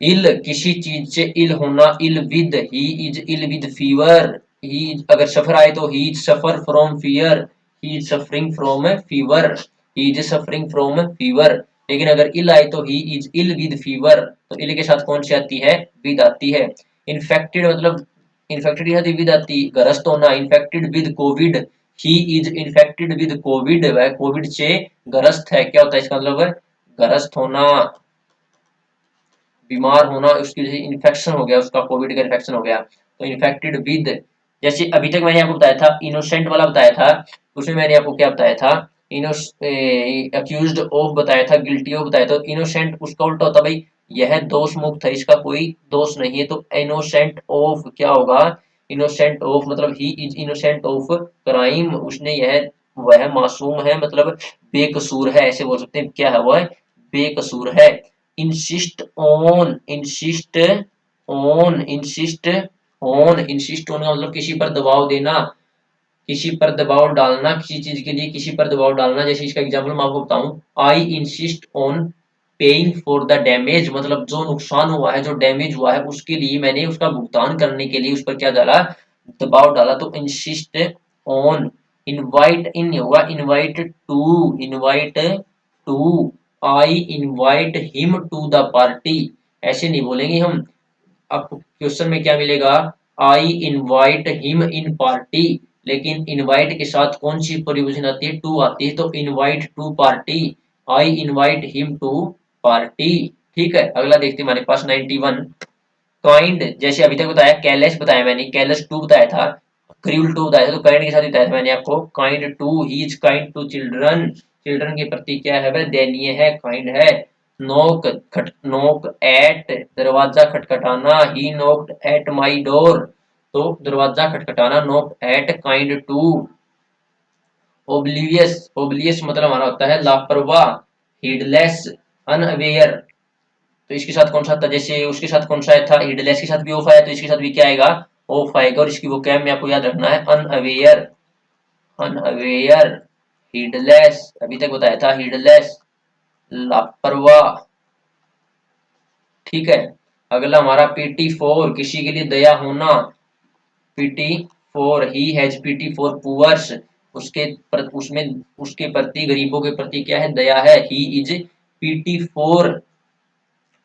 इल, किसी चीज से इल होना, ill with, he is ill with fever, ही अगर सफर आए तो he is suffer from fear, he is suffering from fever, he is suffering from fever. लेकिन अगर इल आए तो he is ill with fever, तो इल के साथ कौन सी आती है, विद आती है। इन्फेक्टेड मतलब, इन्फेक्टेड के साथ विद आती, ग्रस्त होना, infected with Covid, he is infected with Covid, वह कोविड से ग्रस्त है, क्या होता है इसका मतलब, ग्रस्त होना, बीमार होना, उसकी जैसे इन्फेक्शन हो गया, उसका कोविड का इन्फेक्शन हो गया, तो इन्फेक्टेड विद। जैसे अभी तक मैंने आपको बताया था इनोसेंट वाला बताया था, उसमें मैंने आपको क्या बताया था, अक्यूज्ड ऑफ बताया था, गिल्टी ऑफ बताया था, इनोसेंट उसका उल्टा होता भाई, यह दोष मुक्त है, इसका कोई दोष नहीं है, तो इनोसेंट ऑफ क्या होगा, इनोसेंट ऑफ मतलब he is innocent of crime, उसने यह, वह मासूम है मतलब बेकसूर है, ऐसे बोल सकते हैं, क्या है वह, बेकसूर है। Insist on, insist on, insist on, insist on का मतलब किसी पर दबाव देना, किसी पर दबाव डालना, किसी चीज के लिए किसी पर दबाव डालना। जैसे इसका एग्जांपल मैं आपको बताऊं, I insist on paying for the damage, मतलब जो नुकसान हुआ है, जो डैमेज हुआ है, उसके लिए मैंने उसका भुगतान करने के लिए उस पर क्या डाला, दबाव डाला, तो इंसिस्ट ऑन। इनवाइट, इन होगा invite to, invite to, I invite him to the party, ऐसे नहीं बोलेंगे हम। आपको क्वेश्चन में क्या मिलेगा, I invite him in party, लेकिन इनवाइट के साथ कौन सी परिवर्तन आती है, टू आती है, तो invite to party, I invite him to party. ठीक है, अगला देखते हैं हमारे पास 91। काइंड, जैसे अभी तक बताया, कैलेस बताया मैंने, कैलेस टू बताया था, क्रूल टू बताया था, तो काइंड के साथ बताया था मैंने आपको, kind to, he is kind to children, children के प्रति क्या है भाई, दयनीय है, काइंड है। नोक नोक एट, दरवाजा खटखटाना, ही नोक्ड एट माई डोर, तो दरवाजा खटखटाना, नोक एट, काइंड टू। ओब्लिवियस, ओब्लियस मतलब हमारा होता है लापरवाह, हीडलेस, अनअवेयर, तो इसके साथ कौन सा था, जैसे उसके साथ कौन सा था, हीडलेस के साथ भी ऑफ आया, तो इसके साथ भी क्या आएगा, ऑफ आएगा, और इसकी वो क्या में आपको याद रखना है, अनअवेयर, अनअवेयर, हीडलेस, अभी तक बताया था हीडलेस, लापरवाह, ठीक है। अगला हमारा पीटी फोर, किसी के लिए दया होना, pity for, he has pity for poors, उसमें उसके प्रति, गरीबों के प्रति क्या है, दया है, ही इज पीटी फोर,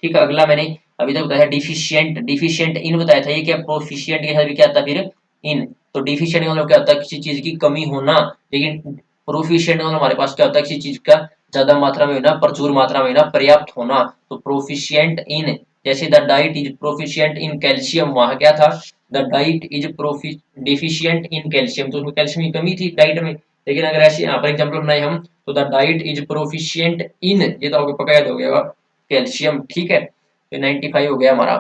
ठीक है। अगला मैंने अभी तक बताया डिफिशियंट, डिफिशियंट इन बताया था, ये क्या प्रोफिशियंट के साथ भी क्या आता है फिर इन, तो डिफिशियंट मतलब क्या होता है, किसी चीज की कमी होना, लेकिन प्रोफिशियंट मतलब हमारे पास क्या होता है, किसी चीज का ज्यादा मात्रा में होना, प्रचुर मात्रा में होना, पर्याप्त होना, तो प्रोफिशियंट इन, जैसे the diet is proficient in calcium, वहां क्या था, the diet is deficient in calcium, तो उसमें कैल्शियम की कमी थी डाइट में, लेकिन अगर ऐसे यहाँ पर एग्जाम्पल बनाए हम, तो द डाइट इज प्रोफिशियंट इन, ये तो आपको पक्का याद हो गया कैल्शियम, ठीक है। तो 95 हो गया हमारा।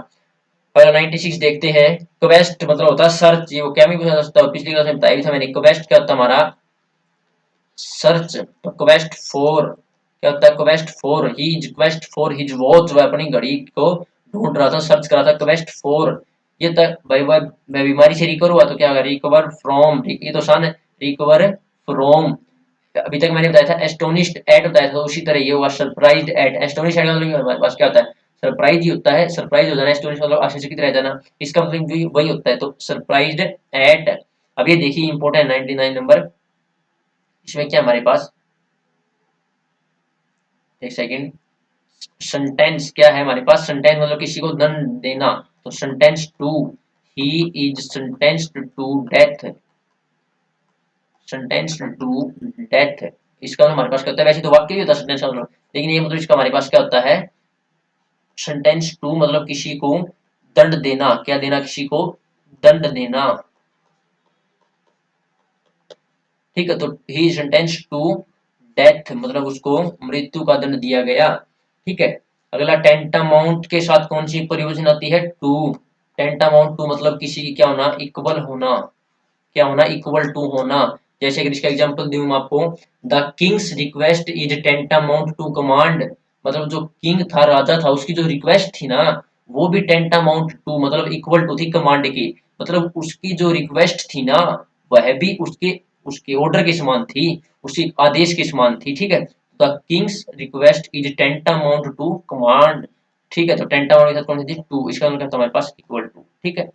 पहला 96 देखते हैं, क्वेस्ट मतलब होता है सर्च, ये वो क्या भी पूछा सकता है, पिछली क्लास में बताया भी था मैंने, क्वेस्ट क्या होता है हमारा, सर्च, तो क्वेस्ट फॉर क्या होता है, quest for his, quest for his watch, वह अपनी घड़ी को ढूंढ रहा था, सर्च कर रहा था, क्वेस्ट फॉर, ये तक भाई वह मैं बीमारी से रिकवर हुआ, तो क्या होगा, रिकवर फ्रॉम, ये तो सन है, रिकवर फ्रॉम। अभी तक मैंने बताया था एस्टोनिश्ड एट बताया था, तो उसी तरह ये हुआ सरप्राइज्ड एट, एस्टोनिश एट मतलब हमारे पास क्या होता है, सरप्राइज ही होता है, सरप्राइज हो जाना, एस्टोनिश मतलब आश्चर्यचकित रह जाना, इसका मतलब भी वही होता है, तो सरप्राइज्ड एट। अब ये देखिए इंपॉर्टेंट 99 नंबर, इसमें क्या हमारे पास, एक सेकेंड, सेंटेंस क्या है हमारे पास, सेंटेंस मतलब किसी को दंड देना, तो sentence to, he is sentenced to death, sentenced to death, इसका मतलब हमारे पास क्या होता है, वैसे तो वाक्य भी होता है सेंटेंस का मतलब, लेकिन ये मतलब इसका हमारे पास क्या होता है, सेंटेंस टू मतलब किसी को दंड देना, क्या देना, किसी को दंड देना, ठीक है। तो ही सेंटेंस टू डेथ मतलब उसको मृत्यु का दंड दिया गया, ठीक है। अगला टेंटामाउंट के साथ कौन सी परियोजना आती है, टू, टेंटामाउंट टू मतलब किसी की क्या होना, इक्वल होना, क्या होना, इक्वल टू होना, जैसे कि इसका एग्जांपल दूं मैं आपको, the king's request is tantamount to command, मतलब जो किंग था, राजा था, उसकी जो रिक्वेस्ट थी ना, वो भी टेंटामाउंट टू मतलब इक्वल टू थी कमांड की, मतलब उसकी जो रिक्वेस्ट थी ना, वह भी उसके उसके ऑर्डर के समान थी, उसी आदेश के समान थी, ठीक है। The king's request is tantamount to command, ठीक है। तो टेंटामाउंट के साथ कौन सी थी, टू, इसका मतलब हमारे पास इक्वल टू, ठीक है।